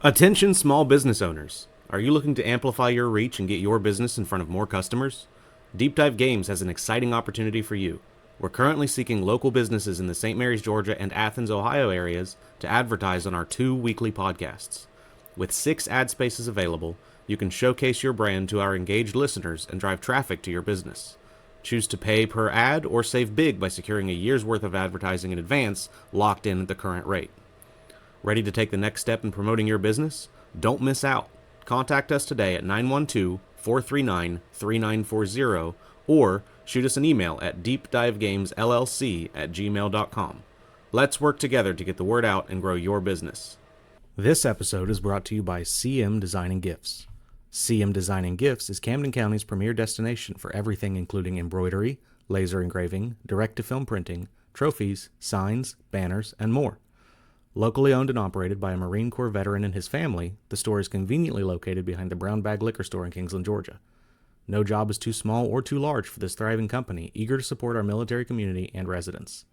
Attention small business owners. Are you looking to amplify your reach and get your business in front of more customers? Deep Dive Games has an exciting opportunity for you. We're currently seeking local businesses in the St. Mary's, Georgia and Athens, Ohio areas to advertise on our 2 weekly podcasts. With 6 ad spaces available, you can showcase your brand to our engaged listeners and drive traffic to your business. Choose to pay per ad or save big by securing a year's worth of advertising in advance, locked in at the current rate. Ready to take the next step in promoting your business? Don't miss out. Contact us today at 912-439-3940 or shoot us an email at deepdivegamesllc@gmail.com. Let's work together to get the word out and grow your business. This episode is brought to you by CM Design and Gifts. CM Design and Gifts is Camden County's premier destination for everything including embroidery, laser engraving, direct-to-film printing, trophies, signs, banners, and more. Locally owned and operated by a Marine Corps veteran and his family, the store is conveniently located behind the Brown Bag Liquor Store in Kingsland, Georgia. No job is too small or too large for this thriving company, eager to support our military community and residents.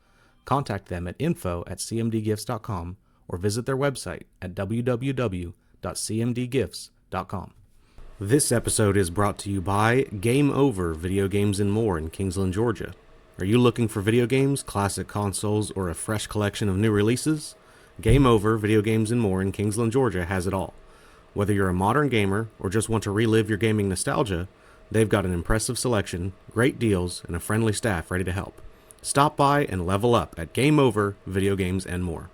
Contact them at info@cmdgifts.com or visit their website at www.cmdgifts.com. This episode is brought to you by Game Over Video Games and More in Kingsland, Georgia. Are you looking for video games, classic consoles, or a fresh collection of new releases? Game Over Video Games and More in Kingsland, Georgia has it all. Whether you're a modern gamer or just want to relive your gaming nostalgia, they've got an impressive selection, great deals, and a friendly staff ready to help. Stop by and level up at Game Over Video Games and More.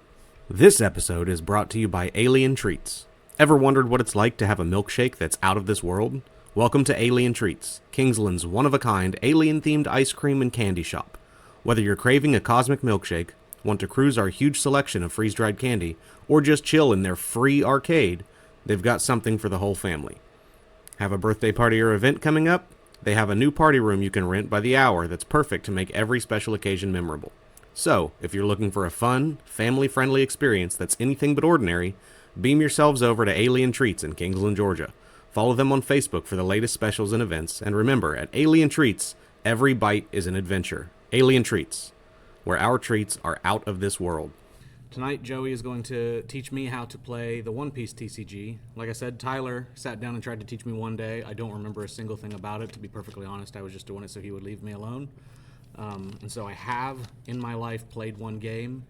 This episode is brought to you by Alien Treats. Ever wondered what it's like to have a milkshake that's out of this world? Welcome to Alien Treats, Kingsland's one-of-a-kind alien-themed ice cream and candy shop. Whether you're craving a cosmic milkshake, want to cruise our huge selection of freeze-dried candy, or just chill in their free arcade, they've got something for the whole family. Have a birthday party or event coming up? They have a new party room you can rent by the hour that's perfect to make every special occasion memorable. So, if you're looking for a fun, family-friendly experience that's anything but ordinary, beam yourselves over to Alien Treats in Kingsland, Georgia. Follow them on Facebook for the latest specials and events, and remember, at Alien Treats, every bite is an adventure. Alien Treats, where our treats are out of this world. Tonight, Joey is going to teach me how to play the One Piece TCG. Like I said, Tyler sat down and tried to teach me one day. I don't remember a single thing about it, to be perfectly honest. I was just doing it so he would leave me alone. And so I have, in my life, played one game,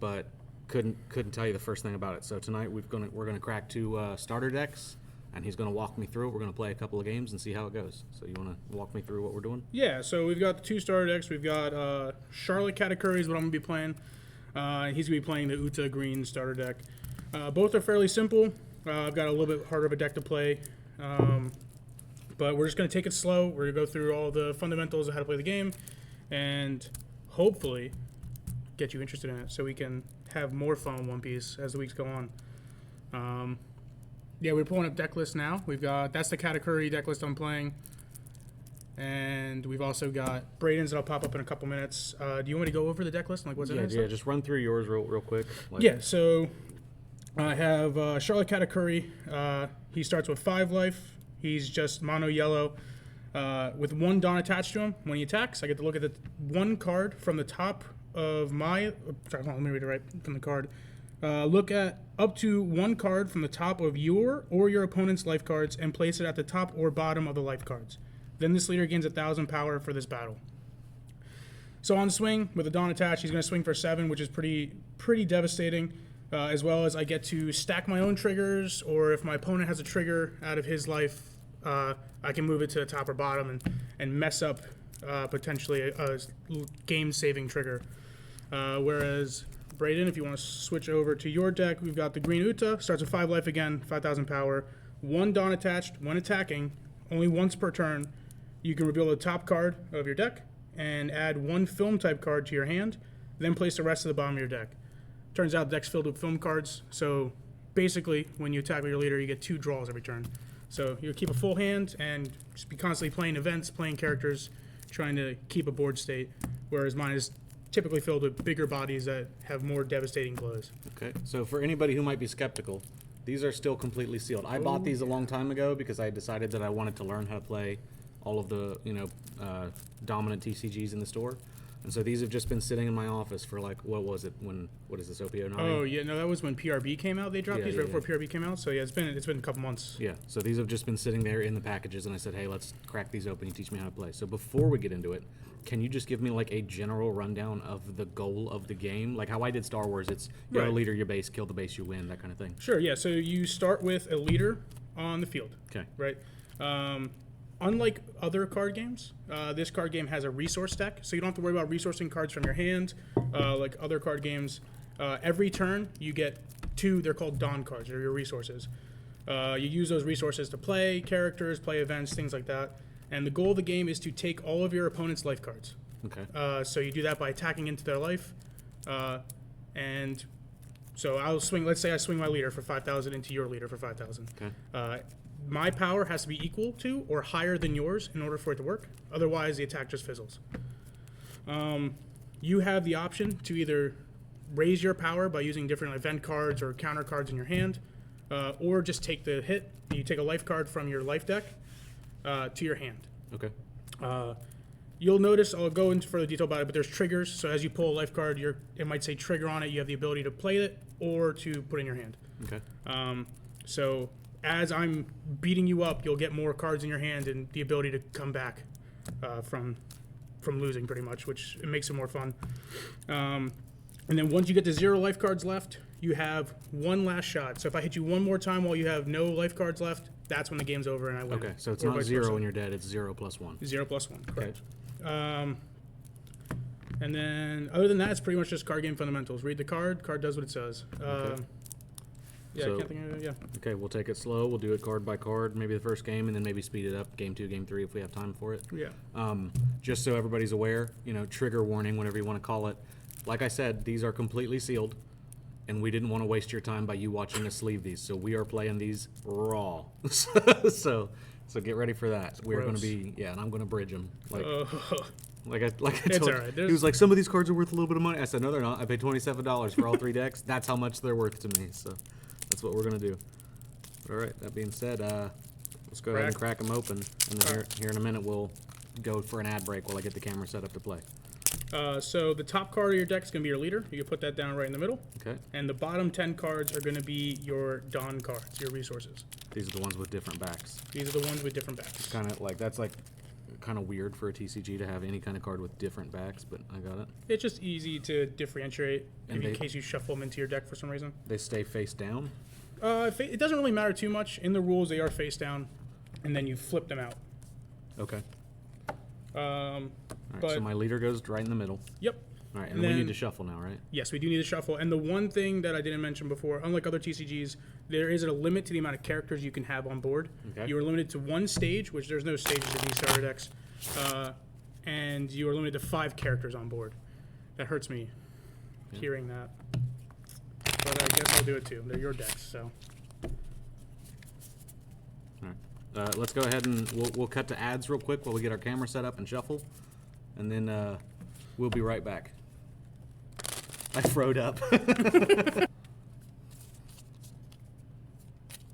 but couldn't tell you the first thing about it. So tonight, we're gonna crack 2 starter decks, and he's gonna walk me through it. We're gonna play a couple of games and see how it goes. So you wanna walk me through what we're doing? Yeah, so we've got the 2 starter decks. We've got Charlotte Katakuri is what I'm going to be playing. He's going to be playing the Uta Green starter deck. Both are fairly simple. I've got a little bit harder of a deck to play. But we're just going to take it slow. We're going to go through all the fundamentals of how to play the game and hopefully get you interested in it so we can have more fun with One Piece as the weeks go on. Yeah, we're pulling up deck list now. That's the Katakuri deck list I'm playing. And we've also got Braden's that'll pop up in a couple minutes. Do you want me to go over the deck list? Like what's in it? Yeah, just run through yours real quick. Yeah, so I have Charlotte Katakuri. He starts with 5 life. He's just mono yellow with 1 Dawn attached to him. When he attacks, I get to look at the 1 card from the top of my... Sorry, hold on, let me read it right from the card. Look at up to 1 card from the top of your or your opponent's life cards and place it at the top or bottom of the life cards. Then this leader gains 1,000 power for this battle. So on swing, with the Dawn attached, he's going to swing for 7, which is pretty devastating, as well as I get to stack my own triggers, or if my opponent has a trigger out of his life, I can move it to the top or bottom and mess up potentially a game-saving trigger. Whereas Braden, if you want to switch over to your deck, we've got the Green Uta, starts with 5 life again, 5,000 power, 1 Dawn attached, when attacking, only once per turn. You can reveal the top card of your deck and add 1 film type card to your hand, then place the rest of the bottom of your deck. Turns out the deck's filled with film cards, so basically when you attack with your leader, you get 2 draws every turn. So you keep a full hand and just be constantly playing events, playing characters, trying to keep a board state, whereas mine is typically filled with bigger bodies that have more devastating blows. Okay, so for anybody who might be skeptical, these are still completely sealed. I bought these a long time ago because I decided that I wanted to learn how to play all of the, dominant TCGs in the store. And so these have just been sitting in my office for like, what was it? What is this, OPO9? Oh, yeah, no, that was when PRB came out. They dropped these right before PRB came out. So, yeah, it's been a couple months. Yeah, so these have just been sitting there in the packages, and I said, hey, let's crack these open and teach me how to play. So before we get into it, can you just give me like a general rundown of the goal of the game? Like how I did Star Wars, it's you're a leader, your base, kill the base, you win, that kind of thing. Sure, yeah. So you start with a leader on the field. Okay. Right? Unlike other card games, this card game has a resource deck, so you don't have to worry about resourcing cards from your hand like other card games. Every turn, you get 2, they're called Dawn cards, or your resources. You use those resources to play characters, play events, things like that. And the goal of the game is to take all of your opponent's life cards. Okay. So you do that by attacking into their life. And so I'll swing, let's say I swing my leader for 5,000 into your leader for 5,000. Okay. My power has to be equal to or higher than yours in order for it to work. Otherwise, the attack just fizzles. You have the option to either raise your power by using different event cards or counter cards in your hand, or just take the hit. You take a life card from your life deck to your hand. Okay. You'll notice, I'll go into further detail about it, but there's triggers. So as you pull a life card, it might say trigger on it. You have the ability to play it or to put in your hand. Okay. So as I'm beating you up, you'll get more cards in your hand and the ability to come back from losing, pretty much, which it makes it more fun. And then once you get to 0 life cards left, you have one last shot. So if I hit you one more time while you have no life cards left, that's when the game's over and I win. Okay, so it's not 0 when you're dead, it's 0 plus 1. 0 plus 1, correct. Okay. And then other than that, it's pretty much just card game fundamentals. Read the card does what it says. Okay. Yeah, So- I can't think of it, yeah. Okay, we'll take it slow. We'll do it card by card, maybe the first game, and then maybe speed it up, game 2, game 3, if we have time for it. Yeah. Just so everybody's aware, trigger warning, whatever you want to call it. Like I said, these are completely sealed, and we didn't want to waste your time by you watching us sleeve these, so we are playing these raw. so get ready for that. We're going to be, and I'm going to bridge them. Like I It's told all right. he was like, some of these cards are worth a little bit of money. I said, no, they're not. I paid $27 for all 3 decks. That's how much they're worth to me. So that's what we're going to do. All right, that being said, let's go ahead and crack them open. And then here in a minute, we'll go for an ad break while I get the camera set up to play. So the top card of your deck is going to be your leader. You can put that down right in the middle. Okay. And the bottom 10 cards are going to be your Dawn cards, your resources. These are the ones with different backs. These are the ones with different backs. That's kind of weird for a TCG to have any kind of card with different backs, but I got it. It's just easy to differentiate And in case you shuffle them into your deck for some reason. They stay face down? It doesn't really matter too much. In the rules, they are face down, and then you flip them out. Okay. All right, so my leader goes right in the middle. Yep. All right, and then we need to shuffle now, right? Yes, we do need to shuffle. And the one thing that I didn't mention before, unlike other TCGs, there is a limit to the amount of characters you can have on board. Okay. You are limited to 1 stage, which there's no stages in these starter decks, and you are limited to 5 characters on board. That hurts me hearing that. But I guess I'll do it too. They're your decks, so. All right. Let's go ahead and we'll cut to ads real quick while we get our camera set up and shuffle, and then we'll be right back. I froed up.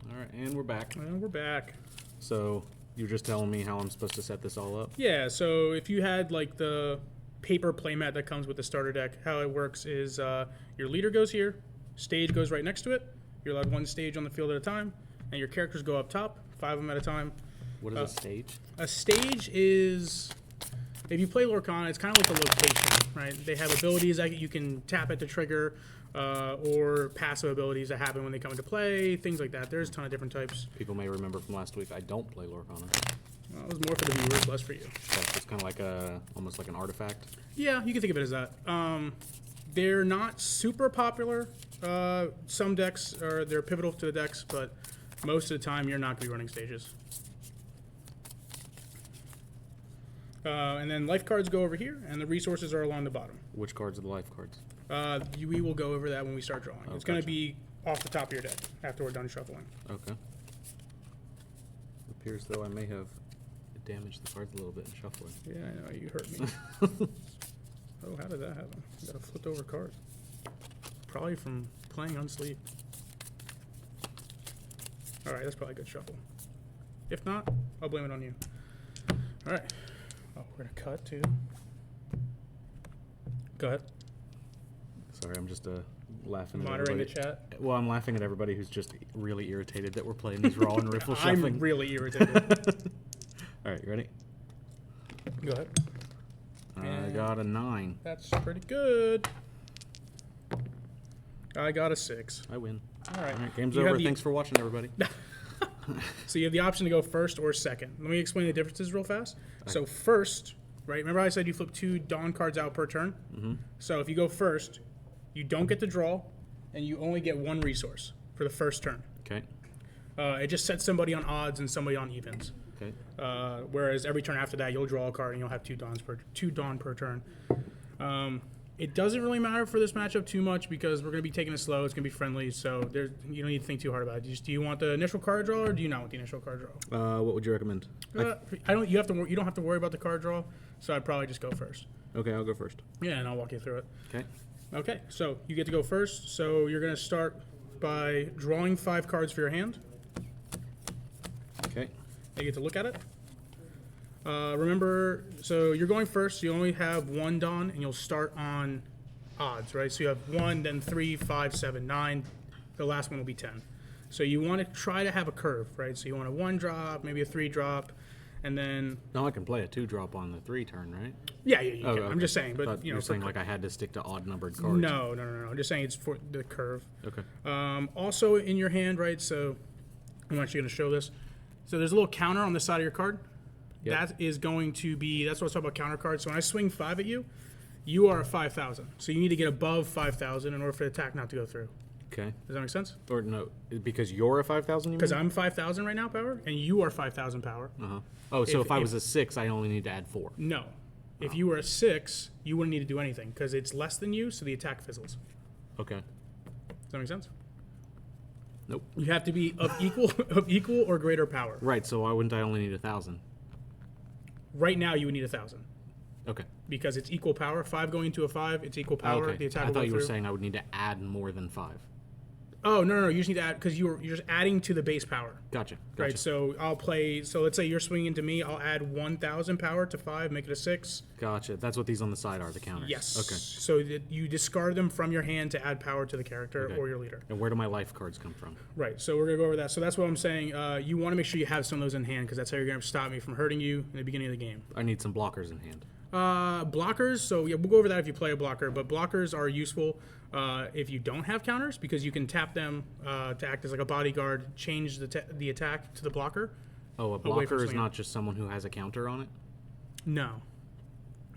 All right, and we're back. And we're back. So you're just telling me how I'm supposed to set this all up? Yeah, so if you had like the paper playmat that comes with the starter deck, how it works is your leader goes here, stage goes right next to it. You're allowed 1 stage on the field at a time, and your characters go up top, 5 of them at a time. What is a stage? A stage is, if you play Lorcana, it's kind of like a location, right? They have abilities that you can tap it to trigger, or passive abilities that happen when they come into play, things like that. There's a ton of different types. People may remember from last week, I don't play Lorcana. Well, it was more for the viewers, less for you. It's kind of like almost like an artifact. Yeah, you can think of it as that. They're not super popular. Some decks they're pivotal to the decks, but most of the time you're not going to be running stages. And then life cards go over here, and the resources are along the bottom. Which cards are the life cards? We will go over that when we start drawing. Oh, it's going to be off the top of your deck after we're done shuffling. Okay. It appears though I may have damaged the cards a little bit in shuffling. Yeah, I know, you hurt me. Oh, how did that happen? I got a flipped over card. Probably from playing unsleeved. Alright, that's probably a good shuffle. If not, I'll blame it on you. Alright. Oh, we're going to cut too. Go ahead. Sorry, I'm just laughing Monitoring at the everybody. chat. Well, I'm laughing at everybody who's just really irritated that we're playing these raw and riffle I'm shuffling. really irritated. All right, you ready? Go ahead. I got a 9. That's pretty good. I got a 6. I win. All right. All right, game's You have over. the- Thanks for watching, everybody. So you have the option to go first or second. Let me explain the differences real fast. So first, right? Remember I said you flip 2 Dawn cards out per turn? Mm-hmm. So if you go first, you don't get to draw, and you only get 1 resource for the first turn. Okay. It just sets somebody on odds and somebody on evens. Okay. Whereas every turn after that, you'll draw a card and you'll have 2 Dawn per turn. It doesn't really matter for this matchup too much because we're going to be taking it slow. It's going to be friendly, so you don't need to think too hard about it. Do you want the initial card draw or do you not want the initial card draw? What would you recommend? You don't have to worry about the card draw, so I'd probably just go first. Okay, I'll go first. Yeah, and I'll walk you through it. Okay. Okay, so you get to go first. So you're going to start by drawing 5 cards for your hand. Okay. You get to look at it. Remember, so you're going first. So you only have 1 Dawn, and you'll start on odds, right? So you have 1, then 3, 5, 7, 9. The last one will be 10. So you want to try to have a curve, right? So you want a 1 drop, maybe a 3 drop, and then No, I can play a 2 drop on the 3 turn, right? yeah, you Oh, can. okay. I'm just saying, I but thought you know, were saying like I had to stick to odd numbered cards. no. I'm just saying it's for the curve. Okay. Also in your hand, right? So I'm actually going to show this. So there's a little counter on the side of your card. Yep. That is going to be, that's what I was talking about, counter cards. So when I swing 5 at you, you are 5,000. So you need to get above 5,000 in order for the attack not to go through. Okay. Does that make sense? Or no, because you're a 5,000. Because I'm 5,000 right now power, and you are 5,000 power. Uh-huh. Oh, so if I if- was a 6, I only need to add 4. No. If you were a 6, you wouldn't need to do anything because it's less than you, so the attack fizzles. Okay. Does that make sense? Nope. You have to be of equal or greater power. Right. So why wouldn't I only need 1,000? Right now, you would need 1,000 Okay. because it's equal power. 5 going into a 5, it's equal power. Okay. The attack I will thought go you were through. saying I would need to add more than 5. Oh no! You just need to add because you're just adding to the base power. Gotcha. Right. So I'll play. So let's say you're swinging into me. I'll add 1,000 power to 5, make it a 6. Gotcha. That's what these on the side are, the counters. Yes. Okay. So that you discard them from your hand to add power to the character Okay. or your leader. And where do my life cards come from? Right. So we're gonna go over that. So that's what I'm saying. You want to make sure you have some of those in hand because that's how you're gonna stop me from hurting you in the beginning of the game. I need some blockers in hand. Blockers. So yeah, we'll go over that if you play a blocker. But blockers are useful if you don't have counters because you can tap them to act as like a bodyguard. Change the attack to the blocker. Oh, a Away from blocker is swinging. not just someone who has a counter on it? No.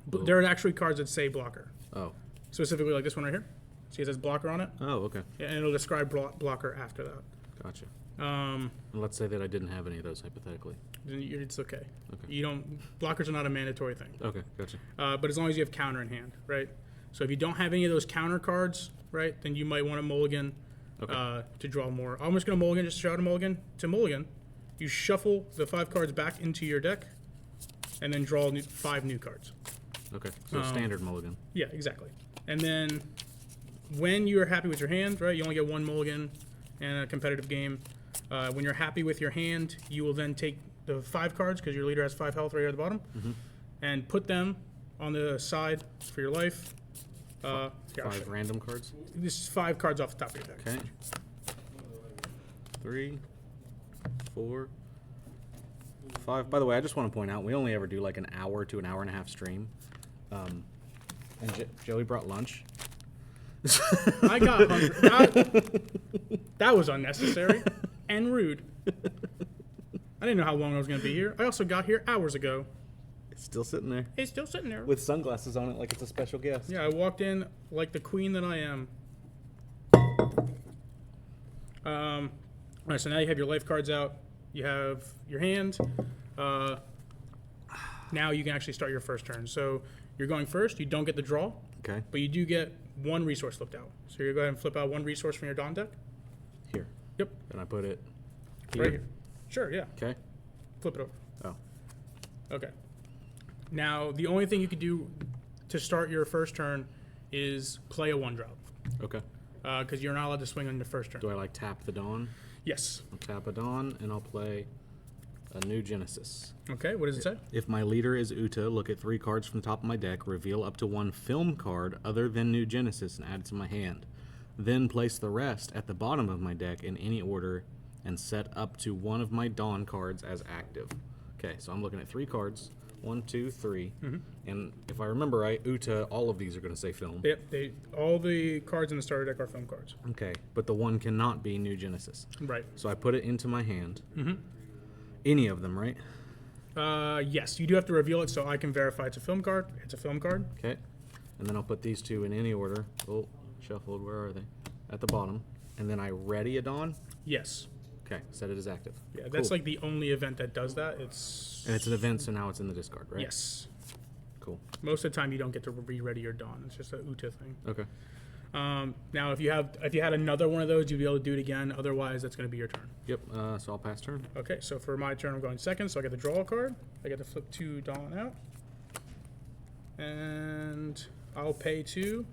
But there are actually cards that say blocker. Oh. Specifically like this one right here. See it says blocker on it? Oh, okay. And it'll describe blocker after that. Gotcha. And let's say that I didn't have any of those hypothetically. Then it's okay. Okay. You don't. Blockers are not a mandatory thing. Okay, gotcha. But as long as you have counter in hand, right? So if you don't have any of those counter cards, right, then you might want to mulligan to draw more. I'm just going to mulligan, just shout a mulligan. To mulligan, you shuffle the 5 cards back into your deck and then draw 5 new cards. Okay, so standard mulligan. Yeah, exactly. And then when you're happy with your hand, right, you only get 1 mulligan in a competitive game. When you're happy with your hand, you will then take the 5 cards, because your leader has 5 health right here at the bottom, and put them on the side for your life. Here, I'll 5 show you. random cards. This is 5 cards off the top of your deck. Okay. 3, 4, 5. By the way, I just want to point out, we only ever do like an hour to an hour and a half stream. And Joey brought lunch. I got hungry. That was unnecessary and rude. I didn't know how long I was going to be here. I also got here hours ago. It's still sitting there. It's still sitting there. With sunglasses on it like it's a special guest. Yeah, I walked in like the queen that I am. All right, so now you have your life cards out. You have your hand. Now you can actually start your first turn. So you're going first. You don't get the draw, Okay. but you do get 1 resource flipped out. So you go ahead and flip out 1 resource from your Dawn deck. Here. Yep, And I put it here. right here. Sure, yeah. Okay. Flip it over. Oh. Okay. Now, the only thing you could do to start your first turn is play a 1-drop. Okay. Because you're not allowed to swing on your first turn. Do I like tap the Dawn? Yes. I'll tap a Dawn and I'll play a new Genesis. Okay, what does it say? If my leader is Uta, look at 3 cards from the top of my deck, reveal up to 1 film card other than New Genesis, and add it to my hand. Then place the rest at the bottom of my deck in any order, and set up to 1 of my Dawn cards as active. Okay, so I'm looking at 3 cards. 1, 2, 3. And if I remember right, Uta, all of these are going to say film. Yep, all the cards in the starter deck are film cards. Okay, but the one cannot be New Genesis. Right. So I put it into my hand. Any of them, right? Yes, you do have to reveal it so I can verify it's a film card. It's a film card. Okay. And then I'll put these 2 in any order. Oh, shuffled. Where are they? At the bottom. And then I ready a Dawn. Yes. Okay, set it as active. Yeah, that's like the only event that does that. And it's an event, so now it's in the discard, right? Yes. Cool. Most of the time, you don't get to re-ready your Dawn. It's just a Uta thing. Okay. Now, if you had another one of those, you'd be able to do it again. Otherwise, that's going to be your turn. Yep. So I'll pass turn. Okay. So for my turn, I'm going second. So I get to draw a card. I get to flip 2 Dawn out, and I'll pay 2.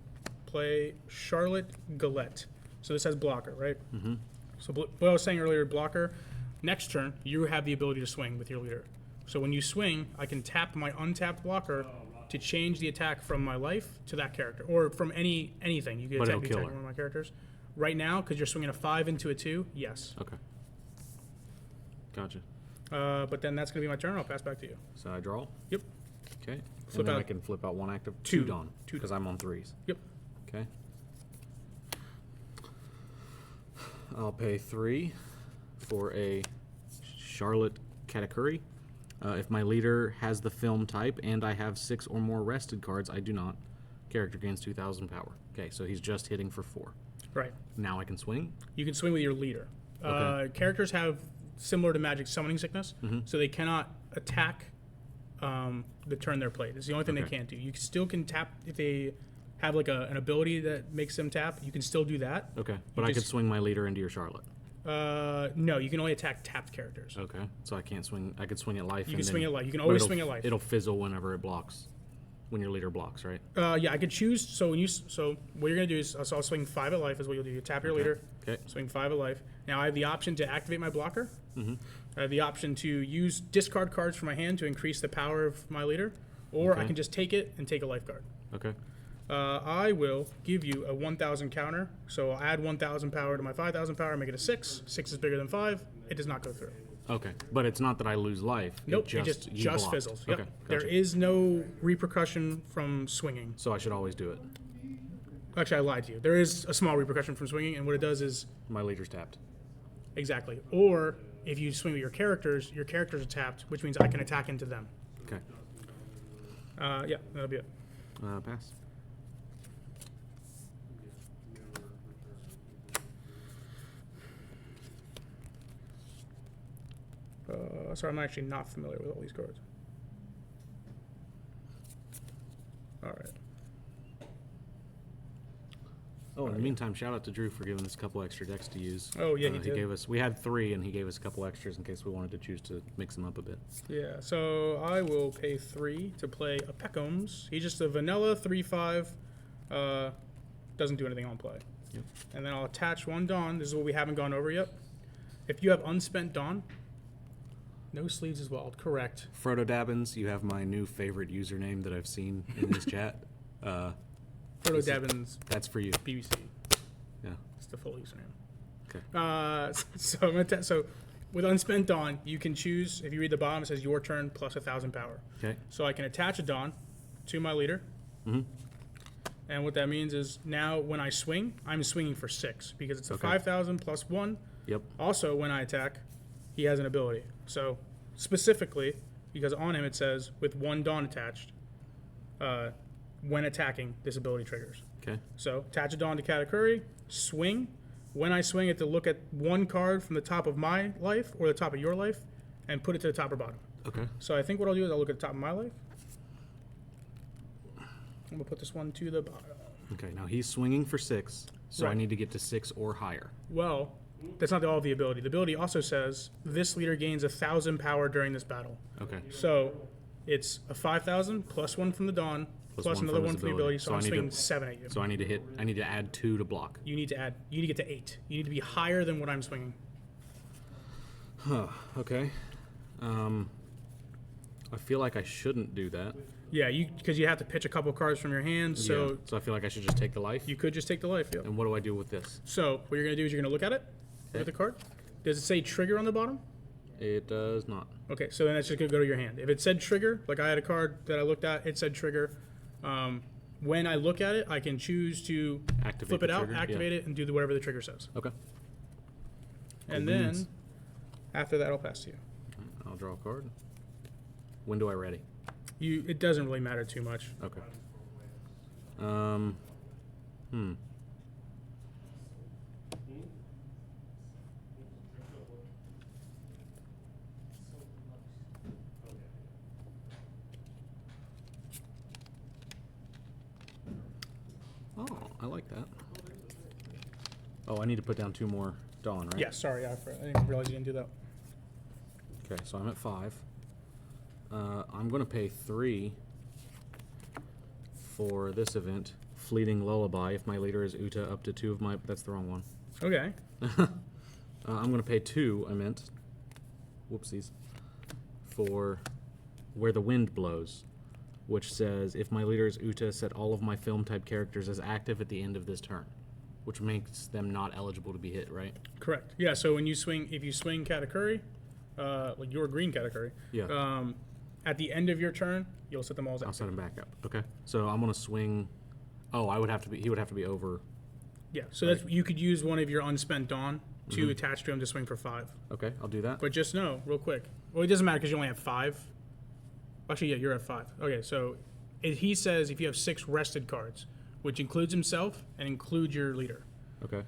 Play Charlotte Galette. So this has blocker, right? Mm-hmm. So what I was saying earlier, blocker. Next turn, you have the ability to swing with your leader. So when you swing, I can tap my untapped blocker to change the attack from my life to that character, or from anything. You can But attack it'll kill one her. of my characters. Right now, because you're swinging a 5 into a 2, yes. Okay. Gotcha. But then that's going to be my turn. I'll pass back to you. So I draw. Yep. Okay. Flip And then I out can flip out 1 active. 2 Dawn. 2 Because I'm on 3s. Yep. Okay. I'll pay 3 for a Charlotte Katakuri. If my leader has the film type and I have 6 or more rested cards, I do not. Character gains 2,000 power. Okay, so he's just hitting for 4. Right. Now I can swing. You can swing with your leader. Okay. Characters have, similar to Magic, summoning sickness, so they cannot attack the turn they're played. It's the only thing they can't do. You still can tap if they have like an ability that makes them tap. You can still do that. Okay, but I could swing my leader into your Charlotte. No, you can only attack tapped characters. Okay, so I can't swing. I could swing at life. You can swing at life. You can always swing at life. It'll fizzle whenever it blocks. When your leader blocks, right? Yeah, I could choose. So what you're gonna do is, so I'll swing 5 at life is what you'll do. You tap your leader. Okay. Swing 5 at life. Now I have the option to activate my blocker. I have the option to use discard cards from my hand to increase the power of my leader, or I can just take it and take a life card. Okay. I will give you a 1,000 counter. So I'll add 1,000 power to my 5,000 power, make it a 6. 6 is bigger than 5. It does not go through. Okay, but it's not that I lose life. Nope, you just blocked. fizzles. Yep. Okay, There gotcha. is no repercussion from swinging. So I should always do it. Actually, I lied to you. There is a small repercussion from swinging, and what it does is My leader's tapped. exactly. Or if you swing with your characters are tapped, which means I can attack into them. Okay. Yeah, that'll be it. Pass. Sorry, I'm actually not familiar with all these cards. All right. Oh, in the meantime, shout out to Drew for giving us a couple extra decks to use. Oh, yeah, he did. gave us. We had 3, and he gave us a couple extras in case we wanted to choose to mix them up a bit. Yeah, so I will pay 3 to play a Peckhams. He's just a vanilla 3/5. Doesn't do anything on play. Yep. And then I'll attach 1 Dawn. This is what we haven't gone over yet. If you have unspent Dawn, no sleeves is wild. Correct. Frodo Dabbins, you have my new favorite username that I've seen in this chat. Frodo This is- Dabbins, That's for you. BBC. Yeah. It's the full username. Okay. So I'm gonna so with unspent Dawn, you can choose. If you read the bottom, it says your turn plus 1,000 power. Okay. So I can attach a Dawn to my leader. And what that means is now when I swing, I'm swinging for 6 because it's a 5,000 plus 1. Yep. Also, when I attack, he has an ability. So specifically, because on him it says with 1 Dawn attached, when attacking, this ability triggers. Okay. So attach a Dawn to Katakuri, swing. When I swing, I have to look at 1 card from the top of my life or the top of your life and put it to the top or bottom. Okay. So I think what I'll do is I'll look at the top of my life. I'm going to put this one to the bottom. Okay. Now he's swinging for 6, so I Right. need to get to 6 or higher. Well, that's not all of the ability. The ability also says this leader gains 1,000 power during this battle. Okay. So it's a 5,000 plus 1 from the Dawn plus one another from 1 his from the ability. ability. So So I I'm need swinging to- 7 at you. So I need to add 2 to block. You need to get to 8. You need to be higher than what I'm swinging. Okay. I feel like I shouldn't do that. Yeah, because you have to pitch a couple cards from your hand, so Yeah, so I feel like I should just take the life. you could just take the life. Yeah. And what do I do with this? So what you're gonna do is you're gonna look at it, look at the card. Does it say trigger on the bottom? It does not. Okay, so then it's just gonna go to your hand. If it said trigger, like I had a card that I looked at, it said trigger. When I look at it, I can choose to Activate flip the it out, trigger, activate it, and do whatever the trigger says. Okay. And Cool then beans. after that, I'll pass to you. I'll draw a card. When do I ready? It doesn't really matter too much. Okay. Oh, I like that. Oh, I need to put down 2 more Dawn, right? Yeah, sorry, I didn't realize you didn't do that. Okay, so I'm at 5. I'm going to pay 3 for this event. Fleeting Lullaby. If my leader is Uta, up to 2 of my... That's the wrong one. Okay. I'm going to pay 2, I meant. Whoopsies. For Where the Wind Blows, which says, if my leader is Uta, set all of my film-type characters as active at the end of this turn, which makes them not eligible to be hit, right? Correct. Yeah, so when you swing, if you swing Katakuri, like your green Katakuri, Yeah. at the end of your turn, you'll set them all as I'll active. set him back up. Okay. So I'm going to swing... Oh, he would have to be over... Yeah, so that's you could use one of your unspent Dawn to attach to him to swing for 5. Okay, I'll do that. But just know, real quick, well, it doesn't matter because you only have 5. Actually, yeah, you're at 5. Okay, so he says if you have 6 rested cards, which includes himself and includes your leader. Okay.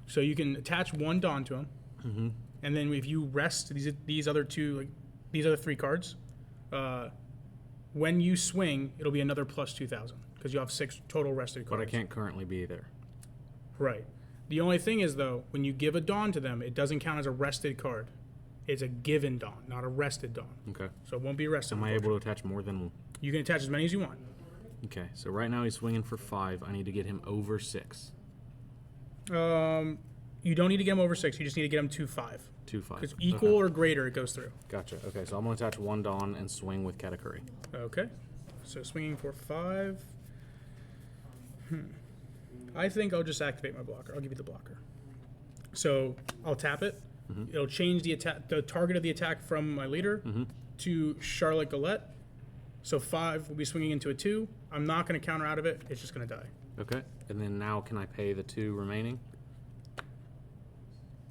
So you can attach 1 Dawn to him, and then if you rest these other 2, like these other 3 cards, when you swing, it'll be another plus 2,000 because you have 6 total rested cards. But I can't currently be there. Right. The only thing is, though, when you give a Dawn to them, it doesn't count as a rested card. It's a given Dawn, not a rested Dawn. Okay. So it won't be rested. Am I able to attach more than... You can attach as many as you want. Okay, so right now he's swinging for 5. I need to get him over 6. You don't need to get him over 6. You just need to get him to 5. 2, 5. Because equal or greater, it goes through. Gotcha. Okay, so I'm going to attach 1 Dawn and swing with Katakuri. Okay. So swinging for 5. I think I'll just activate my blocker. I'll give you the blocker. So I'll tap it. It'll change the target of the attack from my leader to Charlotte Galette. So 5 will be swinging into a 2. I'm not going to counter out of it. It's just going to die. Okay, and then now can I pay the 2 remaining?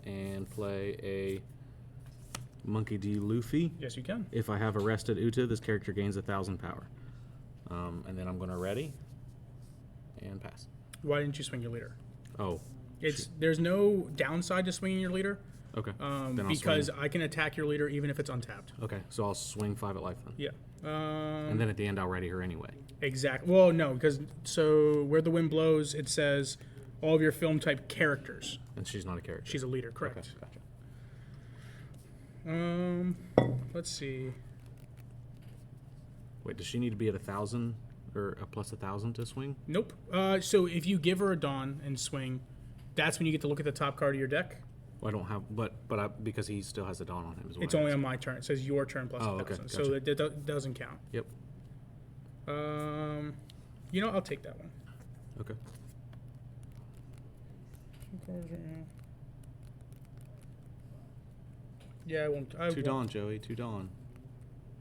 And play a Monkey D. Luffy. Yes, you can. If I have arrested Uta, this character gains 1,000 power. And then I'm going to ready and pass. Why didn't you swing your leader? Oh, There's no downside to swinging your leader. okay. Then I'll Because swing. I can attack your leader even if it's untapped. Okay, so I'll swing 5 at life then. Yeah. And then at the end, I'll ready her anyway. Exactly. Well, no, because so where the wind blows, it says all of your film type characters. And she's not a character. She's a leader, correct? Okay, gotcha. Let's see. Wait, does she need to be at 1,000 or a plus 1,000 to swing? Nope. So if you give her a Dawn and swing, that's when you get to look at the top card of your deck. Well, I don't have, because he still has a Dawn on him as well. It's only on my turn. It says your turn plus 1,000. Okay, So gotcha. it doesn't count. Yep. I'll take that one. Okay. Yeah, I won't. 2 Dawn, Joey. 2 Dawn.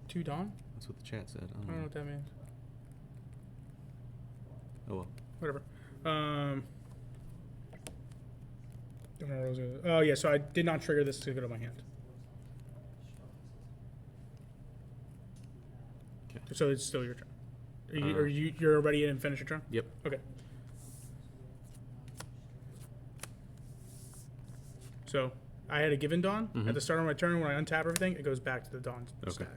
2 Dawn? That's what the chat said. I I don't know what that means. Oh well. Whatever. Don't know what I was gonna- Oh yeah, so I did not trigger this to go to my hand. Okay. So it's still your turn. You're ready and finish your turn? Yep. Okay. So I had a given Dawn. At the start of my turn, when I untap everything, it goes back to the Dawn stack.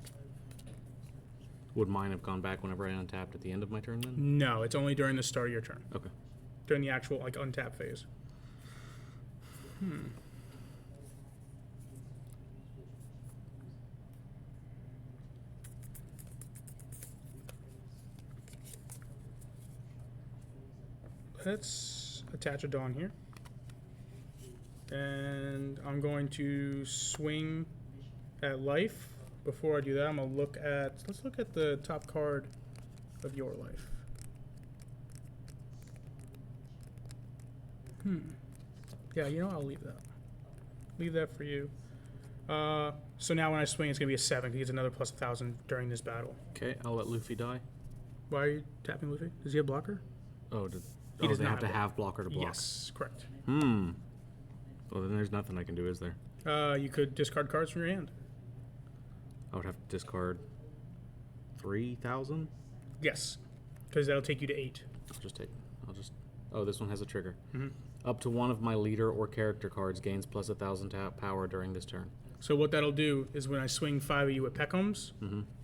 Would mine have gone back whenever I untapped at the end of my turn then? No, it's only during the start of your turn. Okay. During the actual untap phase. Let's attach a Dawn here. And I'm going to swing at life before I do that, I'm gonna let's look at the top card of your life. Yeah, you know, I'll leave that. Leave that for you. So now when I swing, it's gonna be a 7. He gets another plus 1,000 during this battle. Okay, I'll let Luffy die. Why are you tapping Luffy? Does he have blocker? Oh, He does they not have to have have blocker to block. Yes, correct. Well, then there's nothing I can do, is there? You could discard cards from your hand. I would have to discard 3,000. Yes, because that'll take you to 8. I'll just. Oh, this one has a trigger. Up to one of my leader or character cards gains plus 1,000 power during this turn. So what that'll do is when I swing 5 of you at Peckhams,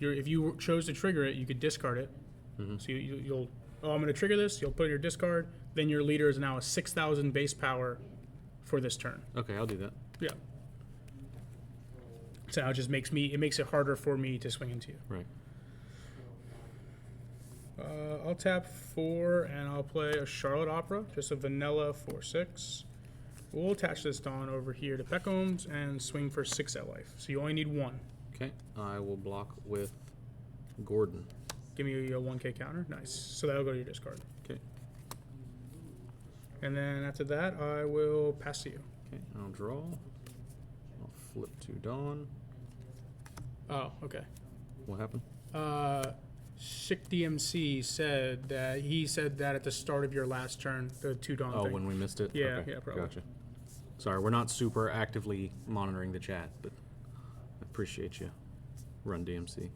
if you chose to trigger it, you could discard it. So you'll, I'm going to trigger this. You'll put it in your discard. Then your leader is now a 6,000 base power for this turn. Okay, I'll do that. Yeah. So now it just makes it harder for me to swing into you. Right. I'll tap 4 and I'll play a Charlotte Opera, just a vanilla 4/6. We'll attach this Dawn over here to Peckhams and swing for 6 at life. So you only need 1. Okay, I will block with Gordon. Give me a 1k counter. Nice. So that'll go to your discard. Okay. And then after that, I will pass to you. Okay, I'll draw. I'll flip to Dawn. Oh, okay. What happened? Schick DMC said that at the start of your last turn, the 2 Dawn Oh, thing. when we missed it? Yeah, Okay, yeah, probably. Gotcha. Sorry, we're not super actively monitoring the chat, but I appreciate you. Run DMC.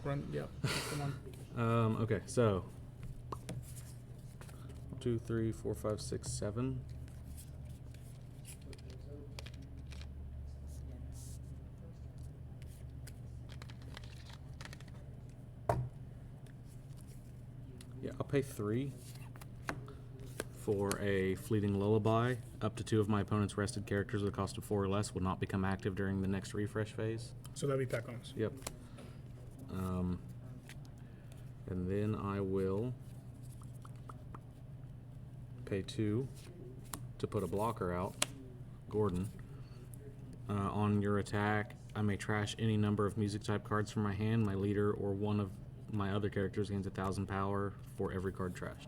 Run, yep. Come on. Okay, so 1, 2, 3, 4, 5, 6, 7. Yeah, I'll pay 3 for a fleeting lullaby. Up to 2 of my opponent's rested characters with a cost of 4 or less will not become active during the next refresh phase. So that'll be Peckhams. Yep. And then I will pay 2 to put a blocker out, Gordon. On your attack, I may trash any number of music type cards from my hand. My leader or one of my other characters gains 1,000 power for every card trashed.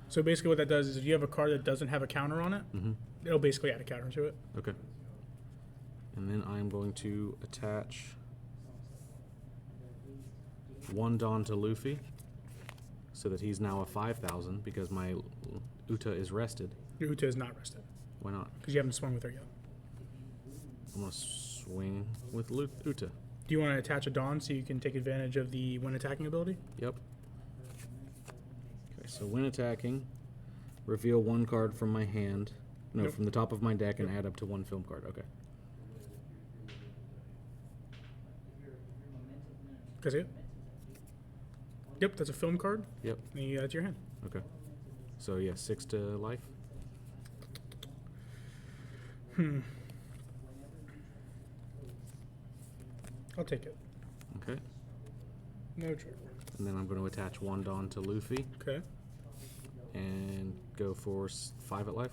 So basically what that does is if you have a card that doesn't have a counter on it, it'll basically add a counter to it. Okay. And then I'm going to attach 1 Dawn to Luffy so that he's now a 5,000 because my Uta is rested. Your Uta is not rested Why not? because you haven't swung with her yet. I'm going to swing with Uta. Do you want to attach a Dawn so you can take advantage of the when attacking ability? Yep. Okay, so when attacking, reveal 1 card from my hand. No, Nope. from the top of my deck and add up to 1 film card. Okay. That's it? Yep, that's a film card. Yep. And you add it to your hand. Okay. So yeah, 6 to life. I'll take it. Okay. No trigger. And then I'm going to attach 1 Dawn to Luffy Okay. and go for 5 at life.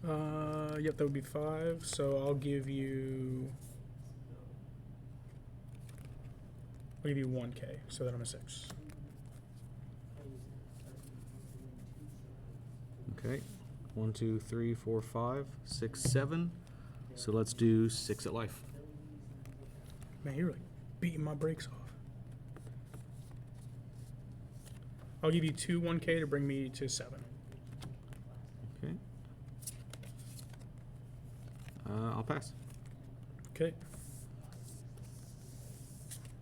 Yep, that would be 5. So I'll give you 1k, so that I'm a 6. Okay. 1, 2, 3, 4, 5, 6, 7. So let's do 6 at life. Man, you're like beating my brakes off. I'll give you 2 1k to bring me to 7. Okay. I'll pass. Okay.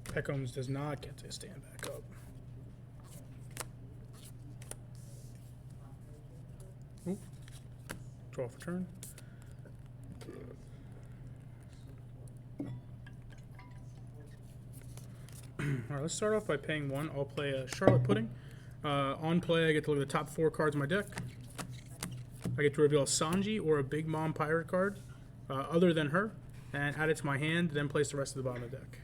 Peckhams does not get to stand back up. Ooh. Draw for turn. Alright, let's start off by paying 1. I'll play a Charlotte Pudding. On play, I get to look at the top 4 cards of my deck. I get to reveal a Sanji or a Big Mom Pirate card other than her, and add it to my hand, then place the rest of the bottom of the deck.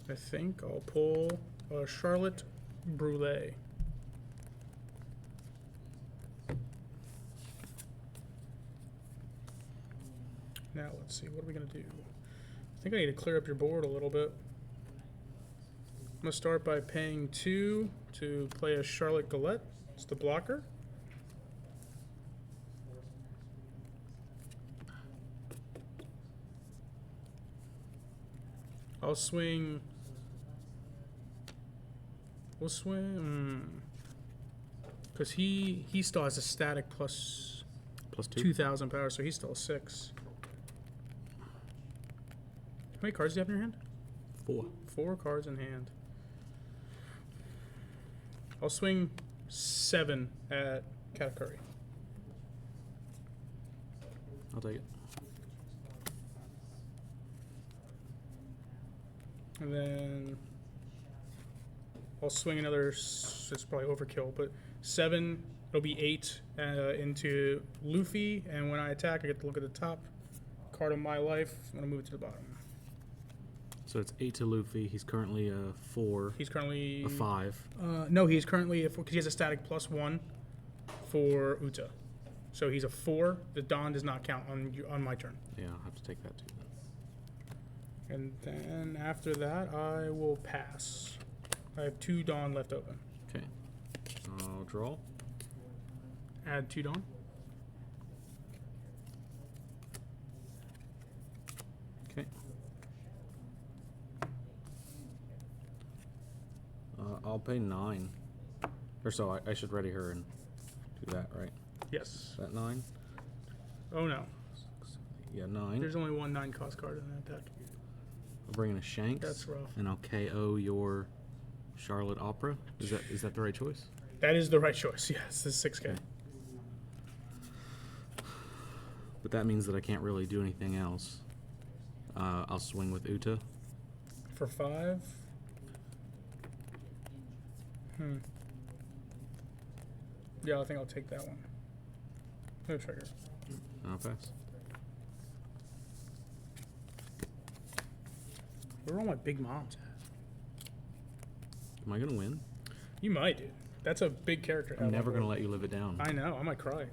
I think I'll pull a Charlotte Brulee. Now let's see, what are we gonna do? I think I need to clear up your board a little bit. I'm gonna start by paying 2 to play a Charlotte Galette. It's the blocker. I'll swing. We'll swing. Because he still has a static plus Plus 2. 2,000 power, so he's still a 6. How many cards do you have in your hand? 4. 4 cards in hand. I'll swing 7 at Katakuri. I'll take it. And then I'll swing another, it's probably overkill, but 7, it'll be 8 into Luffy, and when I attack, I get to look at the top card of my life. I'm going to move it to the bottom. So it's 8 to Luffy. He's currently a 4. He's currently... A 5. No, he's currently, because he has a static +1 for Uta. So he's a 4. The Dawn does not count on my turn. Yeah, I'll have to take that too. And then after that, I will pass. I have 2 Dawn left open. Okay. I'll draw. Add 2 Dawn. Okay. I'll pay 9. Or so I should ready her and do that, right? Yes. Is that 9? Oh no. Yeah, 9. There's only one 9 cost card in that deck. I'll bring in a Shanks. That's rough. And I'll KO your Charlotte Opera. Is that the right choice? That is the right choice. Yes, this is 6K. Okay. But that means that I can't really do anything else. I'll swing with Uta. For 5. Yeah, I think I'll take that one. No trigger. And I'll pass. Where are all my big moms at? Am I going to win? You might, dude. That's a big character. to I'm have never on going to board. let you live it down. I know. I might cry.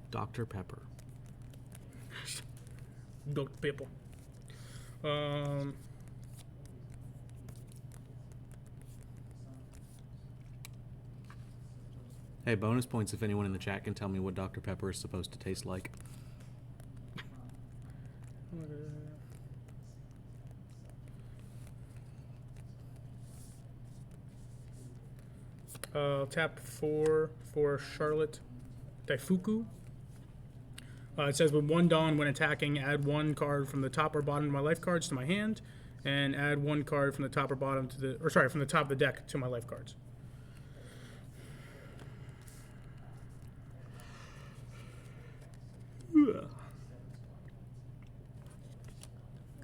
Dr. Pepper. Dr. Pepper. Hey, bonus points if anyone in the chat can tell me what Dr. Pepper is supposed to taste like. Tap 4 for Charlotte Daifuku. It says with 1 Dawn when attacking, add 1 card from the top or bottom of my life cards to my hand, and add 1 card from the top or bottom to the, or sorry, from the top of the deck to my life cards.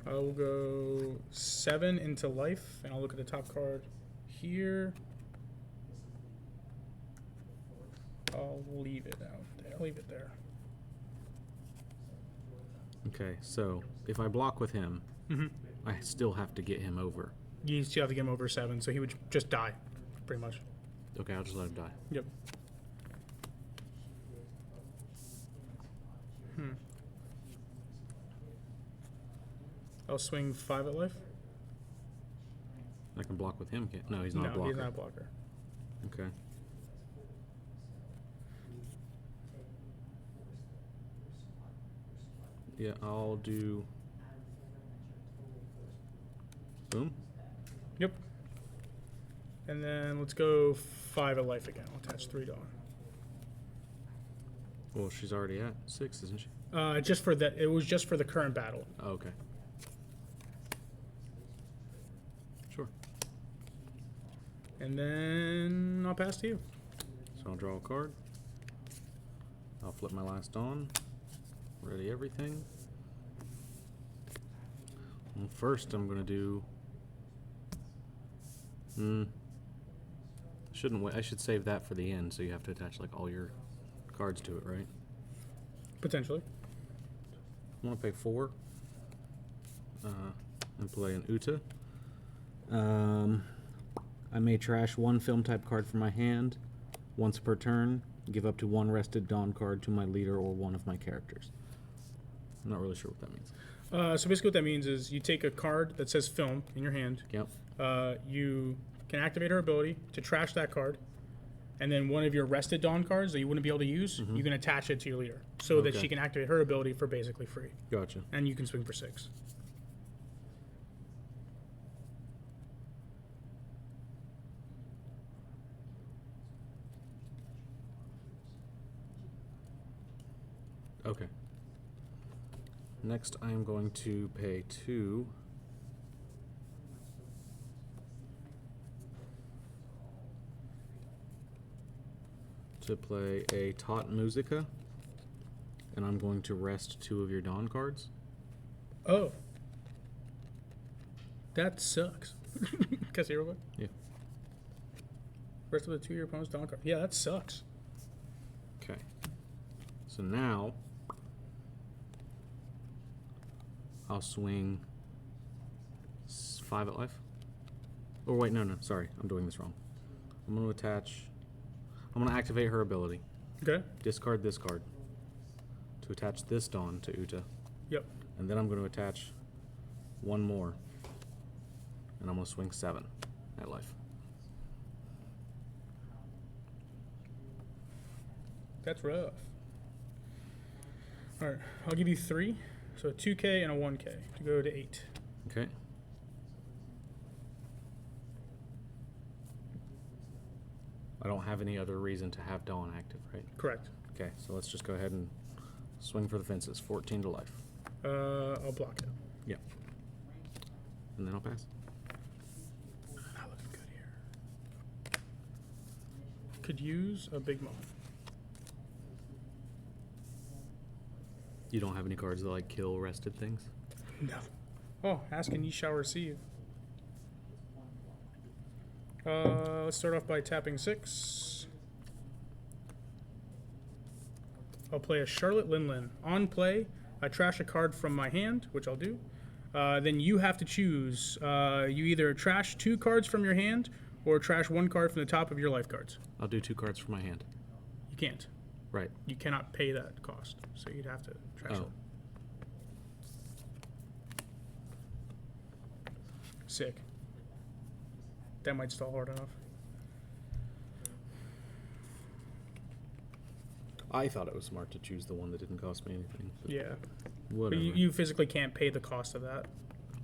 I will go 7 into life, and I'll look at the top card here. I'll leave it out there. I'll leave it there. Okay, so if I block with him, I still have to get him over. You still have to get him over 7, so he would just die, pretty much. Okay, I'll just let him die. Yep. I'll swing 5 at life. I can block with him. No, he's not a No, blocker. he's not a blocker. Okay. Yeah, I'll do... Boom. Yep. And then let's go 5 at life again. I'll attach 3 Dawn. Well, she's already at 6, isn't she? Just for that, it was just for the current battle. Oh, okay. Sure. And then I'll pass to you. So I'll draw a card. I'll flip my last Dawn. Ready everything. Well, first I'm going to do... Shouldn't wait. I should save that for the end, so you have to attach like all your cards to it, right? Potentially. I want to pay 4. and play an Uta. I may trash one film type card from my hand once per turn. Give up to one rested Dawn card to my leader or one of my characters. I'm not really sure what that means. So basically what that means is you take a card that says film in your hand. Yep. You can activate her ability to trash that card. And then one of your rested Dawn cards that you wouldn't be able to use, you can attach it to your leader so that she can activate her ability for basically free. Gotcha. And you can swing for 6. Okay. Next, I am going to pay 2. To play a Tot Musica, and I'm going to rest 2 of your Dawn cards. Oh. That sucks. Can I see real quick? Yeah. Rest of the 2 of your opponent's Dawn card. Yeah, that sucks. Okay. So now I'll swing 5 at life. Oh wait, no, sorry, I'm doing this wrong. I'm going to activate her ability. Okay. Discard this card to attach this Dawn to Uta. Yep. And then I'm going to attach one more. And I'm going to swing 7 at life. That's rough. All right, I'll give you 3. So a 2K and a 1K to go to 8. Okay. I don't have any other reason to have Dawn active, right? Correct. Okay, so let's just go ahead and swing for the fences. 14 to life. I'll block it. Yep. And then I'll pass. Not looking good here. Could use a big moth. You don't have any cards that like kill rested things? No. Oh, ask and ye shall receive. Let's start off by tapping 6. I'll play a Charlotte Linlin. On play, I trash a card from my hand, which I'll do. Then you have to choose. You either trash 2 cards from your hand or trash 1 card from the top of your life cards. I'll do 2 cards from my hand. You can't. Right. You cannot pay that cost, so you'd have to trash it. Sick. That might stall hard enough. I thought it was smart to choose the one that didn't cost me anything. But Yeah. whatever. But you physically can't pay the cost of that.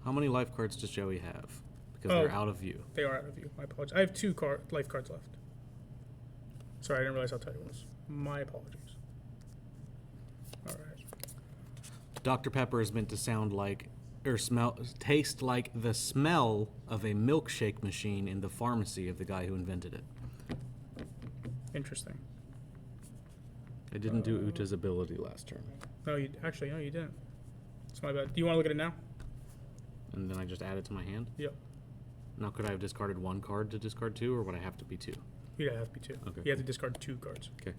How many life cards does Joey have? Because Oh. they're out of view. They are out of view. My apologies. I have 2 life cards left. Sorry, I didn't realize how tight it was. My apologies. All right. Dr. Pepper is meant to sound like, or taste like the smell of a milkshake machine in the pharmacy of the guy who invented it. Interesting. I didn't do Uta's ability last turn. No, you didn't. It's my bad. Do you want to look at it now? And then I just added to my hand? Yep. Now, could I have discarded 1 card to discard 2, or would I have to be 2? You'd have to be 2. Okay. You have to discard 2 cards. Okay.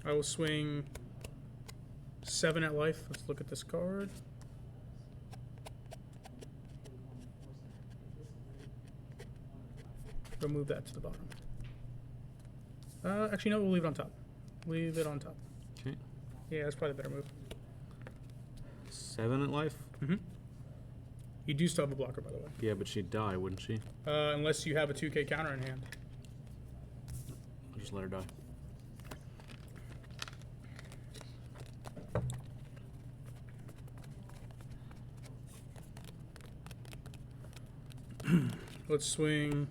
I will swing 7 at life. Let's look at this card. We'll move that to the bottom. Actually, no, we'll leave it on top. Leave it on top. Okay. Yeah, that's probably the better move. 7 at life? Mm-hmm. You do still have a blocker, by the way. Yeah, but she'd die, wouldn't she? Unless you have a 2K counter in hand. I'll just let her die. Let's swing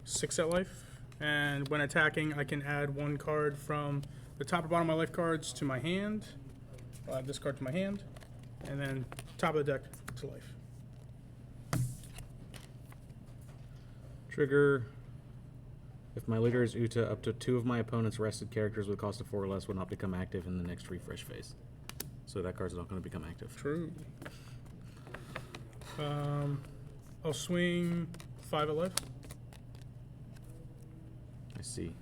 6 at life. And when attacking, I can add 1 card from the top or bottom of my life cards to my hand. I'll add this card to my hand. And then top of the deck to life. Trigger. If my leader is Uta, up to 2 of my opponent's rested characters with a cost of 4 or less will not become active in the next refresh phase. So that card's not going to become active. True. I'll swing 5 at life. I see.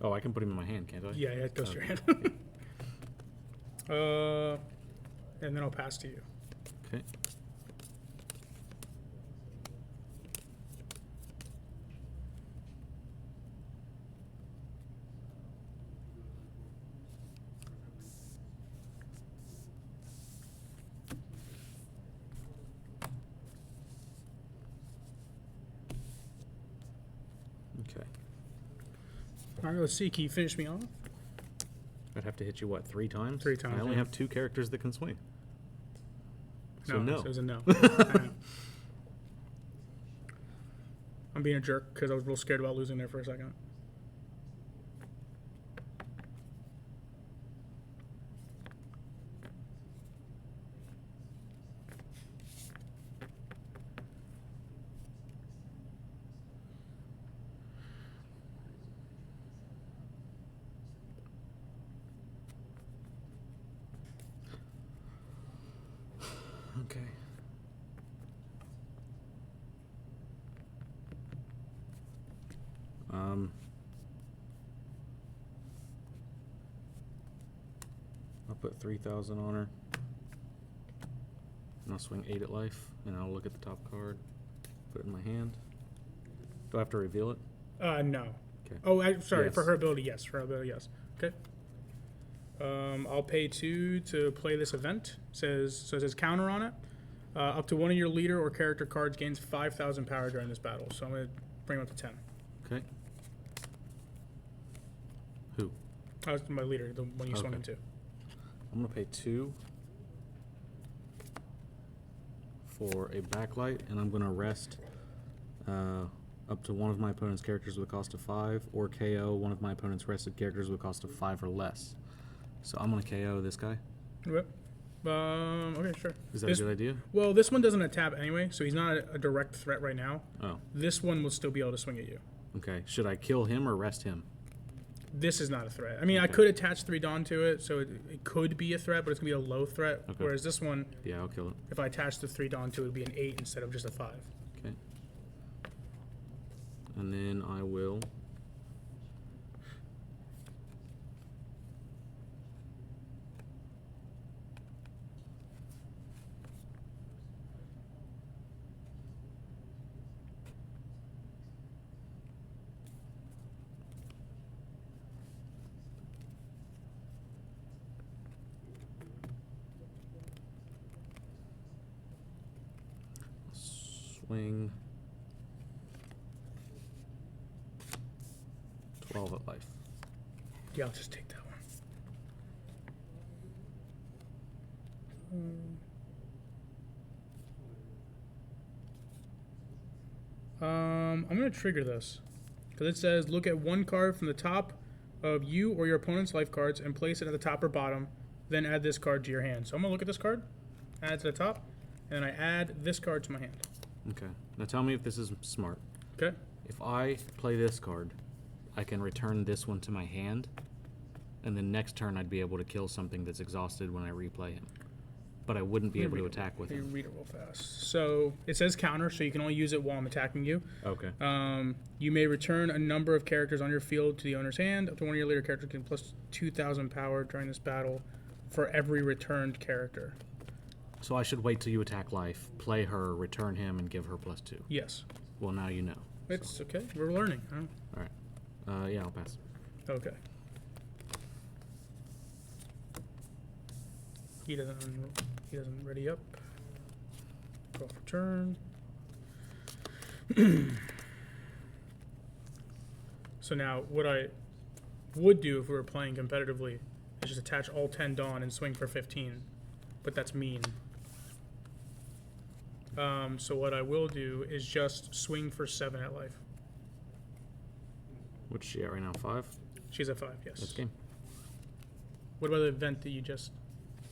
Oh, I can put him in my hand, can't I? Yeah, it goes to your hand. And then I'll pass to you. Okay. Okay. All right, let's see. Can you finish me off? I'd have to hit you, what, 3 times? 3 times, I only yeah. have 2 characters that can swing. So no. So it was a no. I know. I'm being a jerk because I was real scared about losing there for a second. Okay. I'll put 3,000 on her. And I'll swing 8 at life, and I'll look at the top card, put it in my hand. Do I have to reveal it? No. Okay. Oh, sorry. Yes. For her ability, yes. For her ability, yes. Okay. I'll pay 2 to play this event. It says counter on it. Up to one of your leader or character cards gains 5,000 power during this battle. So I'm going to bring him up to 10. Okay. Who? That's my leader, the one you swung into. I'm going to pay 2 for a backlight, and I'm going to rest up to one of my opponent's characters with a cost of 5, or KO one of my opponent's rested characters with a cost of 5 or less. So I'm going to KO this guy. Yep. Okay, sure. Is that a good idea? Well, this one doesn't tap anyway, so he's not a direct threat right now. Oh. This one will still be able to swing at you. Okay. Should I kill him or rest him? This is not a threat. I mean, I Okay. could attach 3 Dawn to it, so it could be a threat, but it's going to be a low threat. Okay. Whereas this one, Yeah, I'll kill it. if I attach the 3 Dawn to it, it would be an 8 instead of just a 5. Okay. And then I will swing 12 at life. Yeah, I'll just take that one. I'm going to trigger this. Because it says, look at one card from the top of you or your opponent's life cards and place it at the top or bottom. Then add this card to your hand. So I'm going to look at this card, add it to the top, and then I add this card to my hand. Okay. Now tell me if this is smart. Okay? If I play this card, I can return this one to my hand, and then next turn I'd be able to kill something that's exhausted when I replay him. But I wouldn't be able to attack with Let me him. read it real fast. So it says counter, so you can only use it while I'm attacking you. Okay. You may return a number of characters on your field to the owner's hand. Up to one of your leader characters can plus 2,000 power during this battle for every returned character. So I should wait till you attack life, play her, return him, and give her +2. Yes. Well, now you know. It's okay. We're learning. Huh? All right. Yeah, I'll pass. Okay. He doesn't ready up. Draw for turn. So now, what I would do if we were playing competitively is just attach all 10 Dawn and swing for 15. But that's mean. So what I will do is just swing for 7 at life. What's she at right now? 5? She's at 5, yes. That's game. What about the event that you just...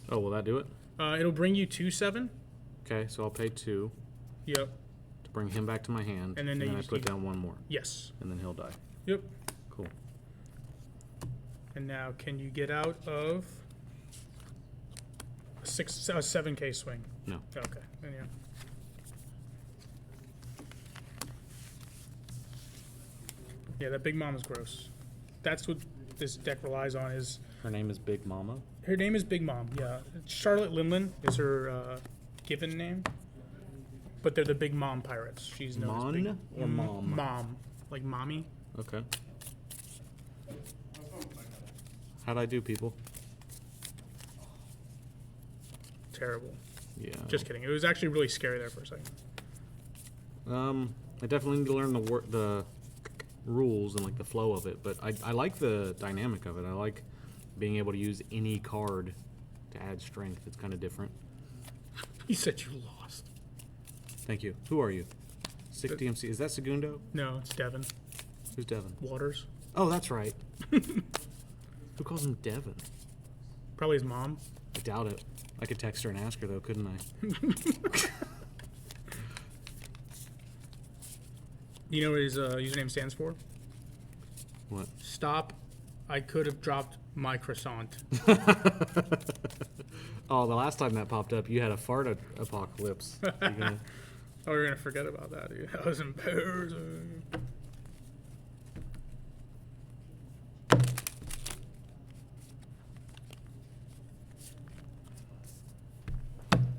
Oh, will that do it? It'll bring you to 7. Okay, so I'll pay 2 Yep. to bring him back to my hand, And then you I just put need- down 1 more, Yes. and then he'll die. Yep. Cool. And now, can you get out of a 7K swing? No. Okay, then yeah. Yeah, that Big Mama's gross. That's what this deck relies on. Is Her name is Big Mama. her name is Big Mom? Yeah, Charlotte Linlin is her given name, but they're the Big Mom Pirates. She's known as Big Mon or Mom? Mom, like mommy. Okay. How'd I do, people? Terrible. Yeah. Just kidding. It was actually really scary there for a second. I definitely need to learn the rules and like the flow of it, but I like the dynamic of it. I like being able to use any card to add strength. It's kind of different. You said you lost. Thank you. Who are you? 6 DMC. Is that Segundo? No, it's Devin Who's Devin? Waters. Oh, that's right. Who calls him Devin? Probably his mom. I doubt it. I could text her and ask her though, couldn't I? You know what his username stands for? What? Stop. I could have dropped my croissant. Oh, the last time that popped up, you had a fart apocalypse. You gonna- Oh, we're gonna forget about that, dude. That was embarrassing.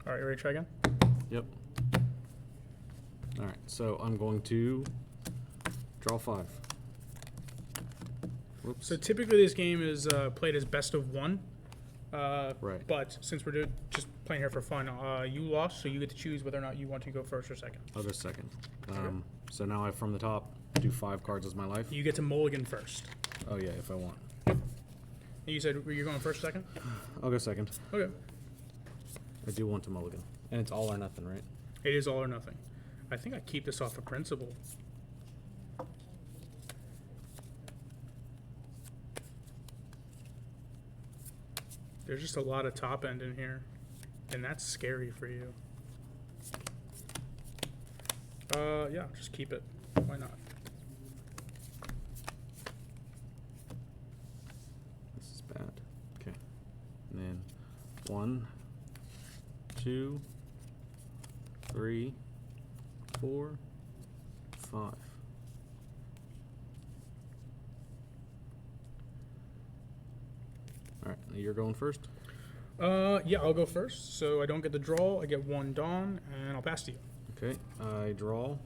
All right, you ready to try again? Yep. All right, so I'm going to draw 5. Whoops. So typically this game is played as best of one. Right. But since we're just playing here for fun, you lost, so you get to choose whether or not you want to go first or second. I'll go second. So now I, from the top, do 5 cards as my life. You get to mulligan first. Oh yeah, if I want. And you said you're going first, second? I'll go second. Okay. I do want to mulligan, and it's all or nothing, right? It is all or nothing. I think I keep this off of principle. There's just a lot of top end in here, and that's scary for you. Yeah, just keep it. Why not? This is bad. Okay. And then 1, 2, 3, 4, 5. All right, you're going first. Yeah, I'll go first. So I don't get the draw. I get 1 Dawn, and I'll pass to you. Okay, I draw.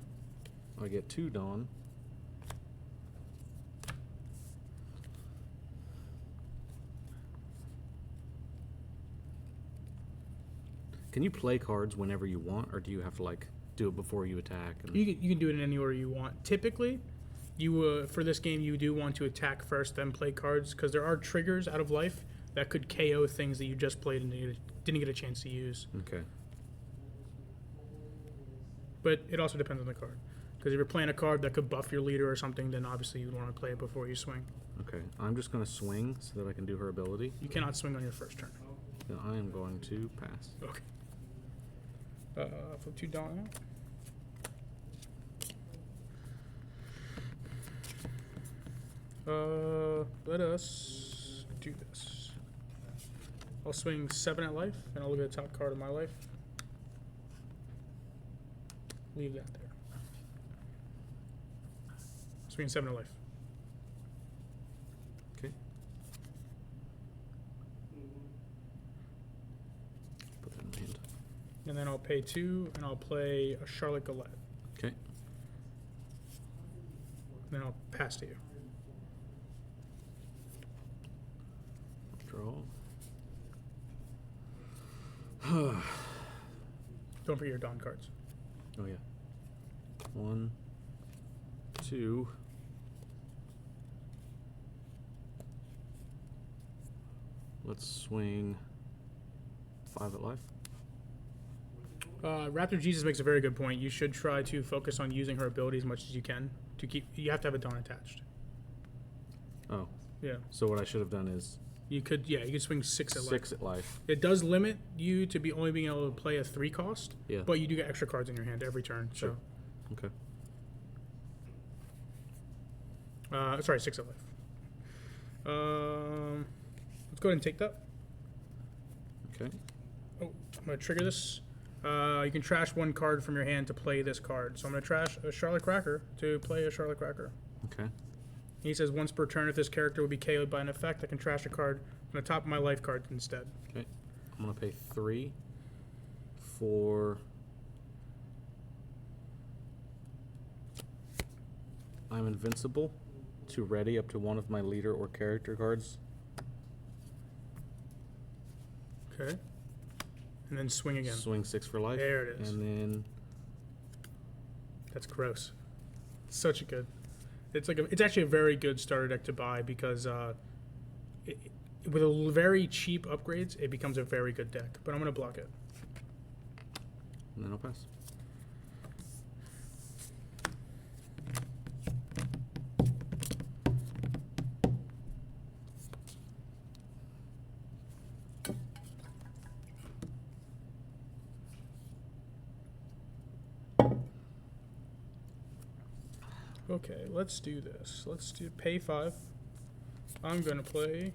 I get 2 Dawn. Can you play cards whenever you want, or do you have to like do it before you attack? And You can do it in any order you want. Typically, you for this game you do want to attack first, then play cards, because there are triggers out of life that could KO things that you just played and didn't get a chance to use. Okay. But it also depends on the card. Because if you're playing a card that could buff your leader or something, then obviously you'd want to play it before you swing. Okay, I'm just going to swing so that I can do her ability. You cannot swing on your first turn. Then I am going to pass. Okay. Flip 2 Dawn. Let us do this. I'll swing 7 at life, and I'll look at the top card of my life. Leave that there. Swing 7 at life. Okay. Put that in my hand. And then I'll pay 2, and I'll play a Charlotte Galette. Okay. And then I'll pass to you. Draw. Don't forget your Dawn cards. Oh yeah. 1, 2. Let's swing 5 at life. Raptor Jesus makes a very good point. You should try to focus on using her ability as much as you can to keep. You have to have a Dawn attached. Oh, Yeah, so what I should have done is you could. Yeah, you could swing 6 at life. 6 at life. It does limit you to be only being able to play a 3 cost. Yeah. But you do get extra cards in your hand every turn. Sure. Okay. So, sorry, 6 at life. Let's go ahead and take that. Okay. Oh, I'm gonna trigger this. You can trash one card from your hand to play this card. So I'm going to trash a Charlotte Cracker to play a Charlotte Cracker. Okay. He says once per turn, if this character would be KO'd by an effect, I can trash a card on the top of my life card instead. Okay. I'm going to pay 3 for... I'm invincible to ready up to one of my leader or character cards. Okay. And then swing again. Swing 6 for life. There it is. And then... That's gross. Such a good... It's actually a very good starter deck to buy because with very cheap upgrades, it becomes a very good deck. But I'm going to block it. And then I'll pass. Okay, let's do this. Let's do pay 5. I'm going to play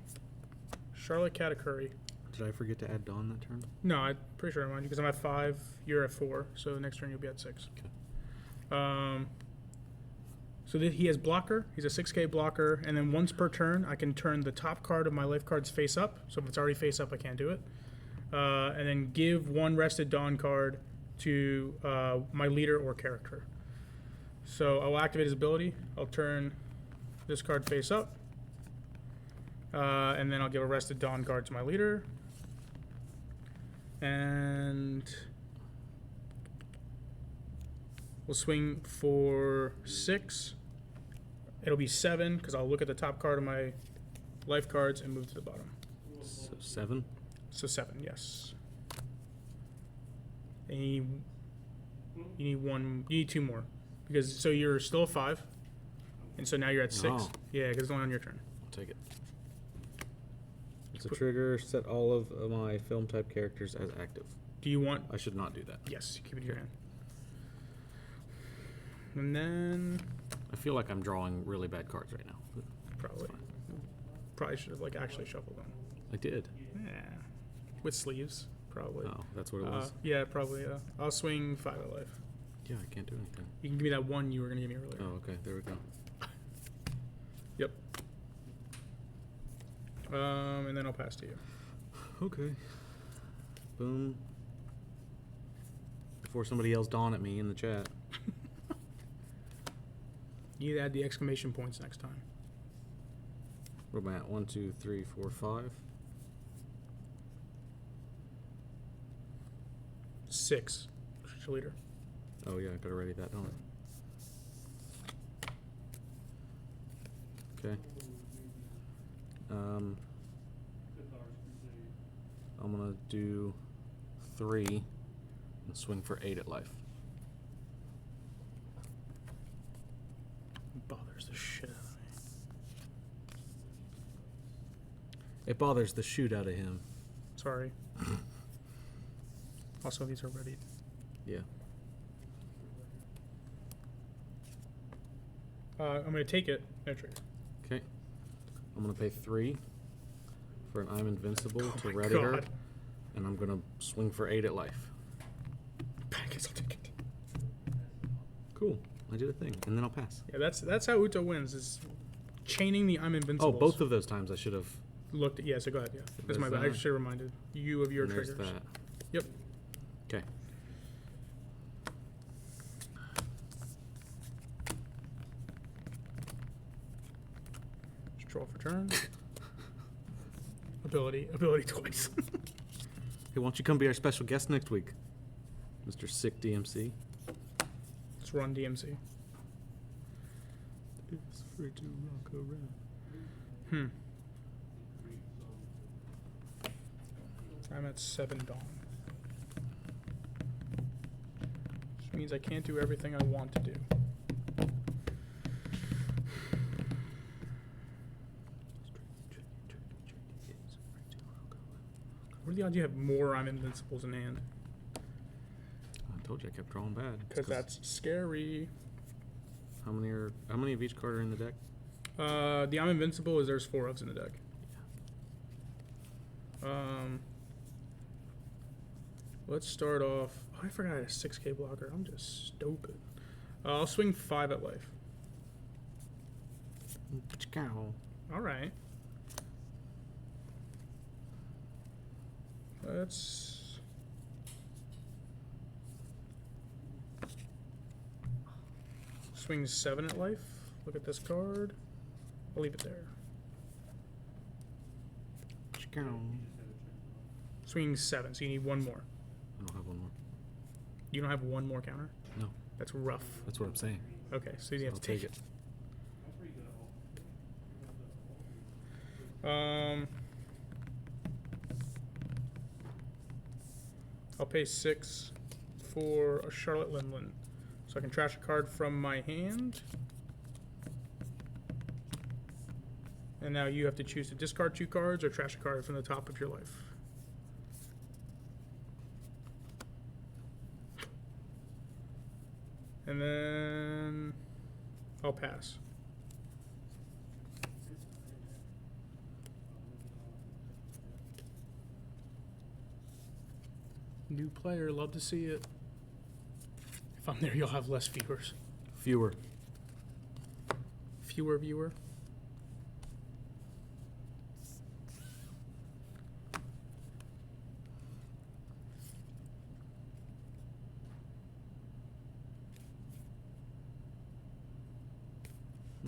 Charlotte Katakuri. Did I forget to add Dawn that turn? No, I'm pretty sure I mind you because I'm at 5, you're at 4, so next turn you'll be at 6. Okay. So he has blocker. He's a 6K blocker, and then once per turn, I can turn the top card of my life cards face up. So if it's already face up, I can't do it. And then give one rested Dawn card to my leader or character. So I'll activate his ability. I'll turn this card face up. And then I'll give a rested Dawn card to my leader. And we'll swing for 6. It'll be 7 because I'll look at the top card of my life cards and move to the bottom. So 7? So 7, yes. And you need 2 more. Because so you're still at 5. And so now you're at 6. Oh. Yeah, because it's only on your turn. I'll take it. It's a trigger. Set all of my film type characters as active. Do you want... I should not do that. Yes, keep it in your hand. And then... I feel like I'm drawing really bad cards right now. But Probably. Probably should have actually shuffled them. I did. Yeah. With sleeves, probably. Oh, that's what it was. Yeah, probably. I'll swing 5 of life. Yeah, I can't do anything. You can give me that 1 you were going to give me earlier. Oh, okay. There we go. Yep. And then I'll pass to you. Okay. Boom. Before somebody yells Dawn at me in the chat. You need to add the exclamation points next time. What am I at? 1, 2, 3, 4, 5. 6. Leader. Oh yeah, I gotta ready that, don't I? Okay. I'm gonna do 3 and swing for 8 at life. Bothers the shit out of me. It bothers the shoot out of him. Sorry. Also, these are ready. Yeah. I'm going to take it. No trigger. Okay. I'm gonna pay 3 for an I'm invincible to my ready her, God. and I'm gonna swing for 8 at life. I guess I'll take it. Cool. I did a thing, and then I'll pass. Yeah, that's how Uto wins, is chaining the I'm invincible. Oh, both of those times I should have. Looked at, yeah, so go ahead, yeah. That's my There's bad. I that. should have reminded you of your There's triggers. that. Yep. Okay. Just draw for turn. Ability twice. Hey, why don't you come be our special guest next week, Mr. Sick DMC? Let's run DMC. It's free to rock around. I'm at 7 Dawn. Which means I can't do everything I want to do. What are the odds you have more I'm invincibles in hand? I told you I kept drawing bad. It's Because that's scary. how many of each card are in the deck? The I'm invincible is there's 4 ofs in the deck. Let's start off. Oh, I forgot I had a 6K blocker. I'm just stupid. I'll swing 5 at life. All right. Let's swing 7 at life. Look at this card. I'll leave it there. Swing 7, so you need 1 more. I don't have one more. You don't have 1 more counter? No. That's rough. That's what I'm saying. Okay, so you have I'll to take take it. I'll pay 6 for a Charlotte Lindland. So I can trash a card from my hand. And now you have to choose to discard 2 cards or trash a card from the top of your life. And then I'll pass. New player, love to see it. If I'm there, you'll have less viewers. Fewer. Fewer viewer.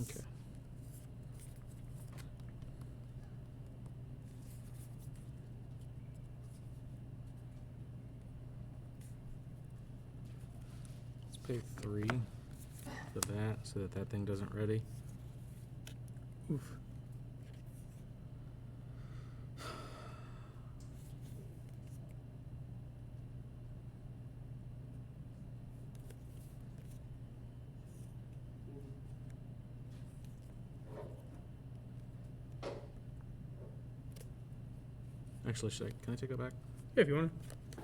Okay. Let's pay 3 for that so that that thing doesn't ready. Oof. Actually, can I take that back? Yeah, if you want to.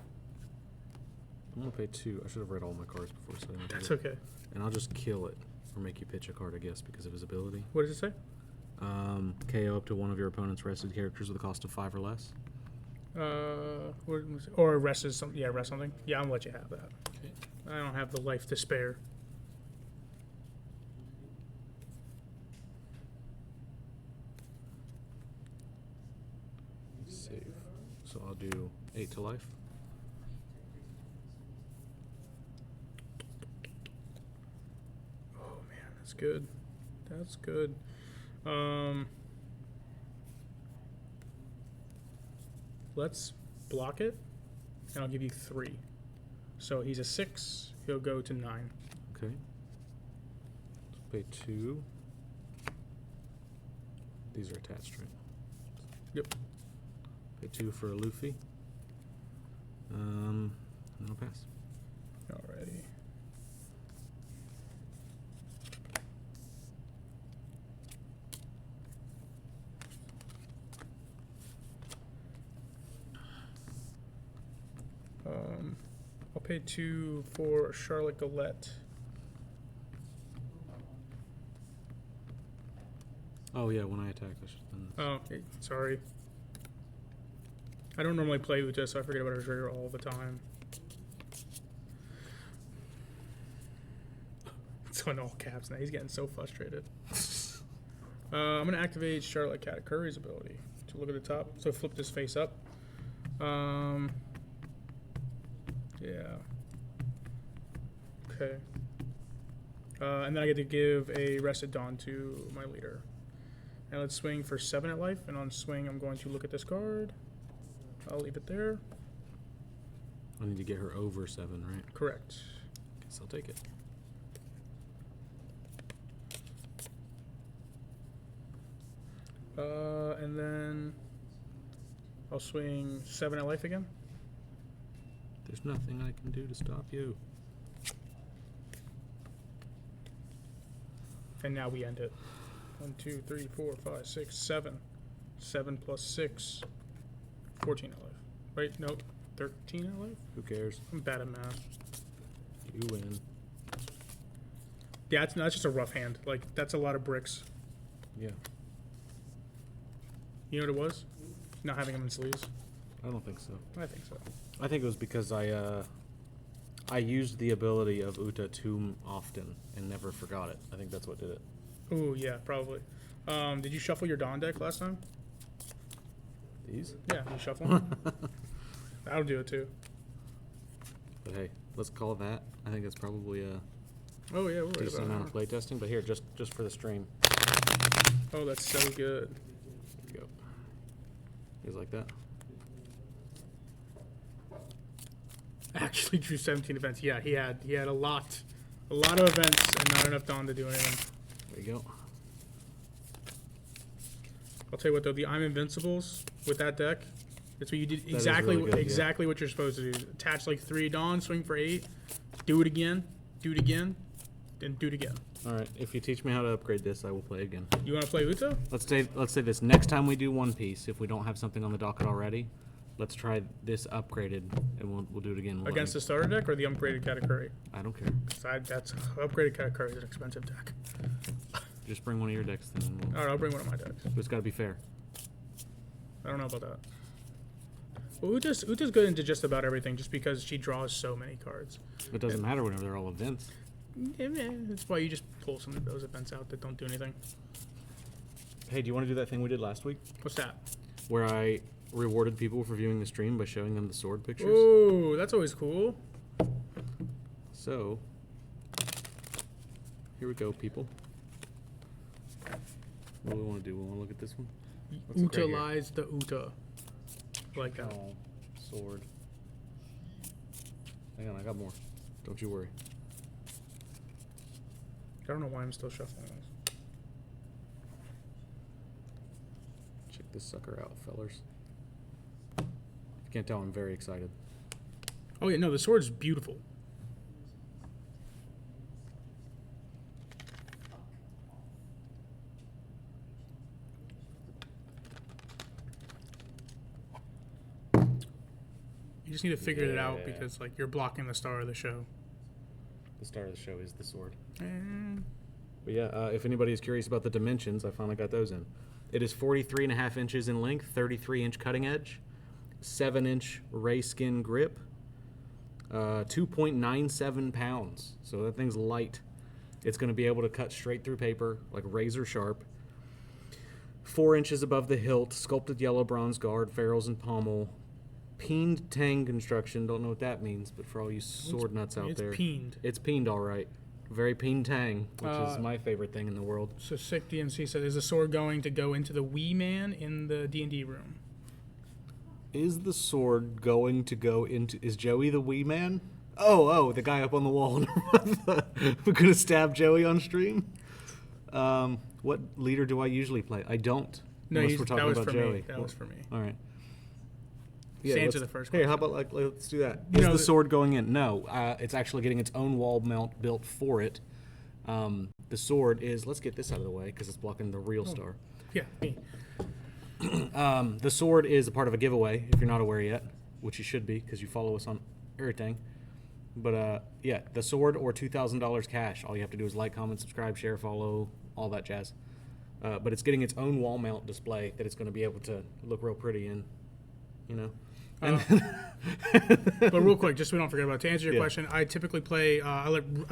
I'm gonna pay 2. I should have read all my cards before setting it. That's okay. And I'll just kill it or make you pitch a card, I guess, because of his ability. What does it say? KO up to one of your opponent's rested characters with a cost of 5 or less. Or rest is something. Yeah, rest something. Yeah, I'm gonna let you have that. Okay. I don't have the life to spare. Save. So I'll do 8 to life. Oh man, that's good. That's good. Let's block it, and I'll give you 3. So he's a 6. He'll go to 9. Okay. Let's pay 2. These are attached, right? Yep. Pay 2 for a Luffy. And I'll pass. Alrighty. I'll pay 2 for Charlotte Galette. Oh yeah, when I attack, I should have done this. Oh, okay, sorry. I don't normally play with this, so I forget about our trigger all the time. It's on all caps now. He's getting so frustrated. I'm going to activate Charlotte Katakuri's ability to look at the top. So flip this face up. Yeah. Okay. And then I get to give a Rested Dawn to my leader. And let's swing for 7 at life. And on swing, I'm going to look at this card. I'll leave it there. I need to get her over 7, right? Correct. Guess I'll take it. And then I'll swing 7 at life again. There's nothing I can do to stop you. And now we end it. 1, 2, 3, 4, 5, 6, 7. 7 plus 6. 14 at life. Wait, no. 13 at life? Who cares? I'm bad at math. You win. Yeah, that's just a rough hand. Like, that's a lot of bricks. Yeah. You know what it was? Not having them in sleeves. I don't think so. I think so. I think it was because I I used the ability of Uta too often and never forgot it. I think that's what did it. Ooh, yeah, probably. Did you shuffle your Dawn deck last time? These? Yeah, you shuffle them? That'll do it too. But hey, let's call that. I think it's probably a Oh yeah, we're right decent about amount of play testing. But here, just for the stream. Oh, that's so good. There you go. Things like that. Actually drew 17 events. Yeah, he had a lot of events and not enough Dawn to do anything. There you go. I'll tell you what though, the I'm Invincibles with that deck, it's what you did is exactly really good, exactly what you're supposed to do. Attach like 3 Dawn, swing for 8, do it again, then do it again. All right. If you teach me how to upgrade this, I will play again. You want to play Uto? Let's say this. Next time we do One Piece, if we don't have something on the docket already, let's try this upgraded, and we'll do it again. Against the starter deck or the upgraded Katakuri? I don't care. That's upgraded Katakuri is an expensive deck. Just bring one of your decks, then. All right, I'll bring one of my decks. But it's got to be fair. I don't know about that. Well, Uta's good into just about everything, just because she draws so many cards. It doesn't matter whenever they're all events. Yeah, that's why you just pull some of those events out that don't do anything. Hey, do you want to do that thing we did last week, What's that? where I rewarded people for viewing the stream by showing them the sword pictures? Ooh, that's always cool. So, here we go, people. What do we want to do? We want to look at this one? Let's look right here. Utilize the Uta. Like that. Oh, sword. Hang on, I got more. Don't you worry. I don't know why I'm still shuffling those. Check this sucker out, fellers. If you can't tell, I'm very excited. Oh yeah, no, the sword's beautiful. You just need to figure it out because like you're blocking the star of the show. The star of the show is the sword. And But yeah, if anybody is curious about the dimensions, I finally got those in. It is 43.5 inches in length, 33-inch cutting edge, 7-inch ray skin grip, 2.97 pounds. So that thing's light. It's going to be able to cut straight through paper, like razor sharp. 4 inches above the hilt, sculpted yellow bronze guard, ferrules and pommel. Peened tang construction. Don't know what that means, but for all you sword nuts out there. it's peened. It's peened, all right. Very peen tang, which is my favorite thing in the world. So Sick DMC said, is the sword going to go into the Wee Man in the D&D room? Is the sword going to go into... Is Joey the wee man? Oh, the guy up on the wall. We're going to stab Joey on stream? What leader do I usually play? I don't. No, unless we're talking that was about for Joey. me. That was for me. All right. Just answer let's- the first Hey, question. how about let's do that? You Is know, the the- sword going in? No, it's actually getting its own wall mount built for it. The sword is... Let's get this out of the way because it's blocking the real star. Yeah, me. The sword is a part of a giveaway, if you're not aware yet, which you should be because you follow us on everything. But yeah, the sword or $2,000 cash. All you have to do is like, comment, subscribe, share, follow, all that jazz. But it's getting its own wall mount display that it's going to be able to look real pretty in, you know. But real quick, just so we don't forget about it, to answer your Yeah. question, I typically play. I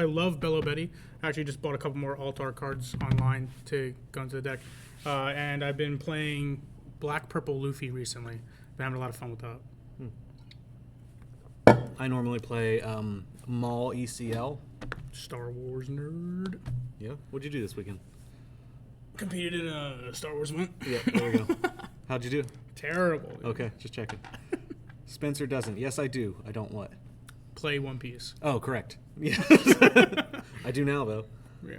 love Bello Betty. I actually just bought a couple more Altar cards online to go into the deck, and I've been playing Black Purple Luffy recently. Been having a lot of fun with that. I normally play Maul ECL. Star Wars nerd. Yeah. What'd you do this weekend? Competed in a Star Wars event. Yeah, there we go. How'd you do? Terrible. Dude. Okay, just checking. Spencer doesn't. Yes, I do. I don't what? Play One Piece. Oh, correct. Yeah. I do now, though. Yeah.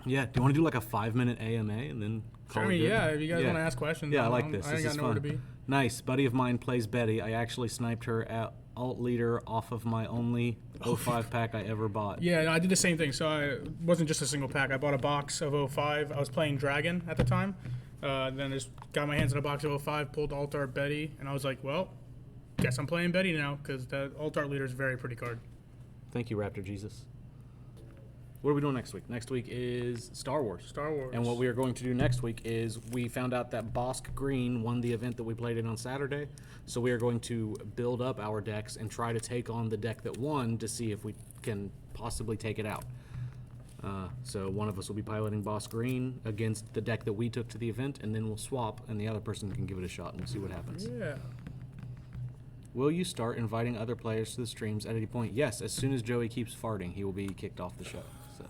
Yeah, do you want to do like a 5-minute AMA and then call I it mean, good? yeah. If you guys Yeah. want to ask questions, Yeah, I like this. I ain't This got is nowhere fun. to be. Nice. Buddy of mine plays Betty. I actually sniped her alt leader off of my only 05 pack I ever bought. Yeah, no, I did the same thing. So it wasn't just a single pack. I bought a box of 05. I was playing Dragon at the time. Then just got my hands on a box of 05, pulled Altar Betty, and I was like, well, guess I'm playing Betty now because the Altar leader is a very pretty card. Thank you, Raptor Jesus. What are we doing next week? Next week is Star Wars. Star Wars. And what we are going to do next week is we found out that Bosk Green won the event that we played in on Saturday. So we are going to build up our decks and try to take on the deck that won to see if we can possibly take it out. So one of us will be piloting Bosk Green against the deck that we took to the event, and then we'll swap, and the other person can give it a shot, and we'll see what happens. Yeah. Will you start inviting other players to the streams at any point? Yes, as soon as Joey keeps farting, he will be kicked off the show. So.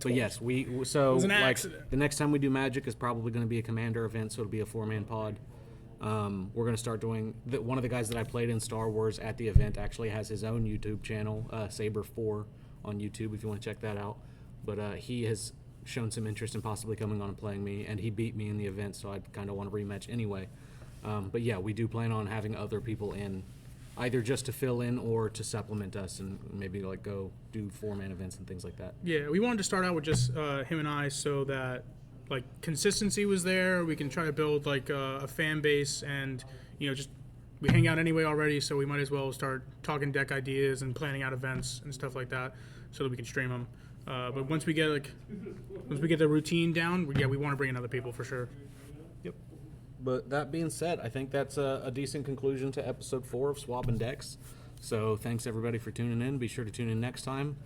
But yes, so was an like accident. the next time we do Magic is probably going to be a Commander event, so it'll be a 4-man pod. We're going to start doing one of the guys that I played in Star Wars at the event actually has his own YouTube channel, Saber4 on YouTube, if you want to check that out. But he has shown some interest in possibly coming on and playing me, and he beat me in the event, so I kind of want to rematch anyway. But yeah, we do plan on having other people in, either just to fill in or to supplement us and maybe like go do 4-man events and things like that. Yeah, we wanted to start out with just him and I so that like consistency was there. We can try to build like a fan base, and just we hang out anyway already, so we might as well start talking deck ideas and planning out events and stuff like that so that we can stream them. But once we get the routine down, we want to bring in other people for sure. Yep. But that being said, I think that's a decent conclusion to episode 4 of Swabbin Decks. So thanks everybody for tuning in. Be sure to tune in next time.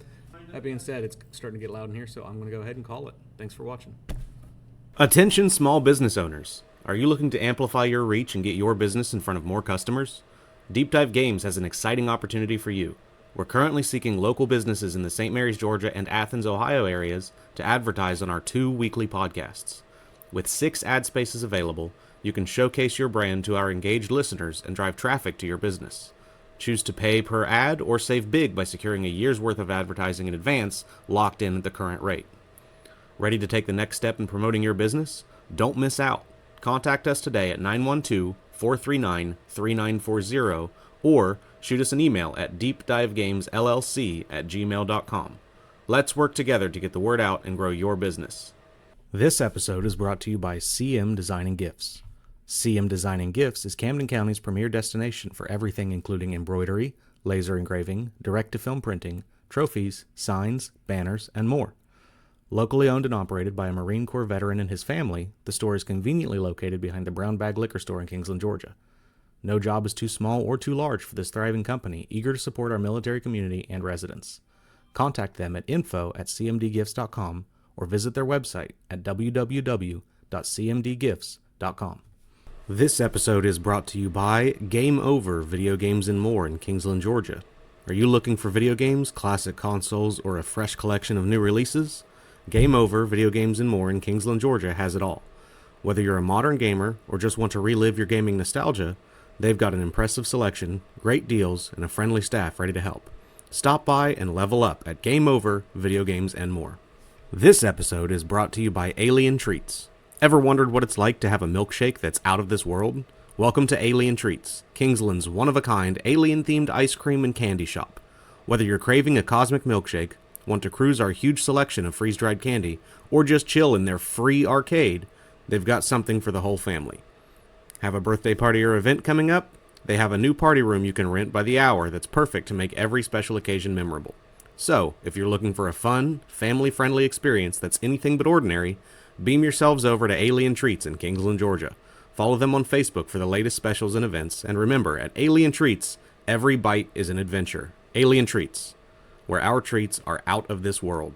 That being said, it's starting to get loud in here, so I'm going to go ahead and call it. Thanks for watching. Attention small business owners. Are you looking to amplify your reach and get your business in front of more customers? Deep Dive Games has an exciting opportunity for you. We're currently seeking local businesses in the St. Mary's, Georgia and Athens, Ohio areas to advertise on our 2 weekly podcasts. With 6 ad spaces available, you can showcase your brand to our engaged listeners and drive traffic to your business. Choose to pay per ad or save big by securing a year's worth of advertising in advance, locked in at the current rate. Ready to take the next step in promoting your business? Don't miss out. Contact us today at 912-439-3940 or shoot us an email at deepdivegamesllc@gmail.com. Let's work together to get the word out and grow your business. This episode is brought to you by CM Design and Gifts. CM Design and Gifts is Camden County's premier destination for everything including embroidery, laser engraving, direct-to-film printing, trophies, signs, banners, and more. Locally owned and operated by a Marine Corps veteran and his family, the store is conveniently located behind the Brown Bag Liquor Store in Kingsland, Georgia. No job is too small or too large for this thriving company, eager to support our military community and residents. Contact them at info@cmdgifts.com or visit their website at www.cmdgifts.com. This episode is brought to you by Game Over Video Games and More in Kingsland, Georgia. Are you looking for video games, classic consoles, or a fresh collection of new releases? Game Over Video Games and More in Kingsland, Georgia has it all. Whether you're a modern gamer or just want to relive your gaming nostalgia, they've got an impressive selection, great deals, and a friendly staff ready to help. Stop by and level up at Game Over Video Games and More. This episode is brought to you by Alien Treats. Ever wondered what it's like to have a milkshake that's out of this world? Welcome to Alien Treats, Kingsland's one-of-a-kind alien-themed ice cream and candy shop. Whether you're craving a cosmic milkshake, want to cruise our huge selection of freeze-dried candy, or just chill in their free arcade, they've got something for the whole family. Have a birthday party or event coming up? They have a new party room you can rent by the hour that's perfect to make every special occasion memorable. So, if you're looking for a fun, family-friendly experience that's anything but ordinary, beam yourselves over to Alien Treats in Kingsland, Georgia. Follow them on Facebook for the latest specials and events, and remember, at Alien Treats, every bite is an adventure. Alien Treats, where our treats are out of this world.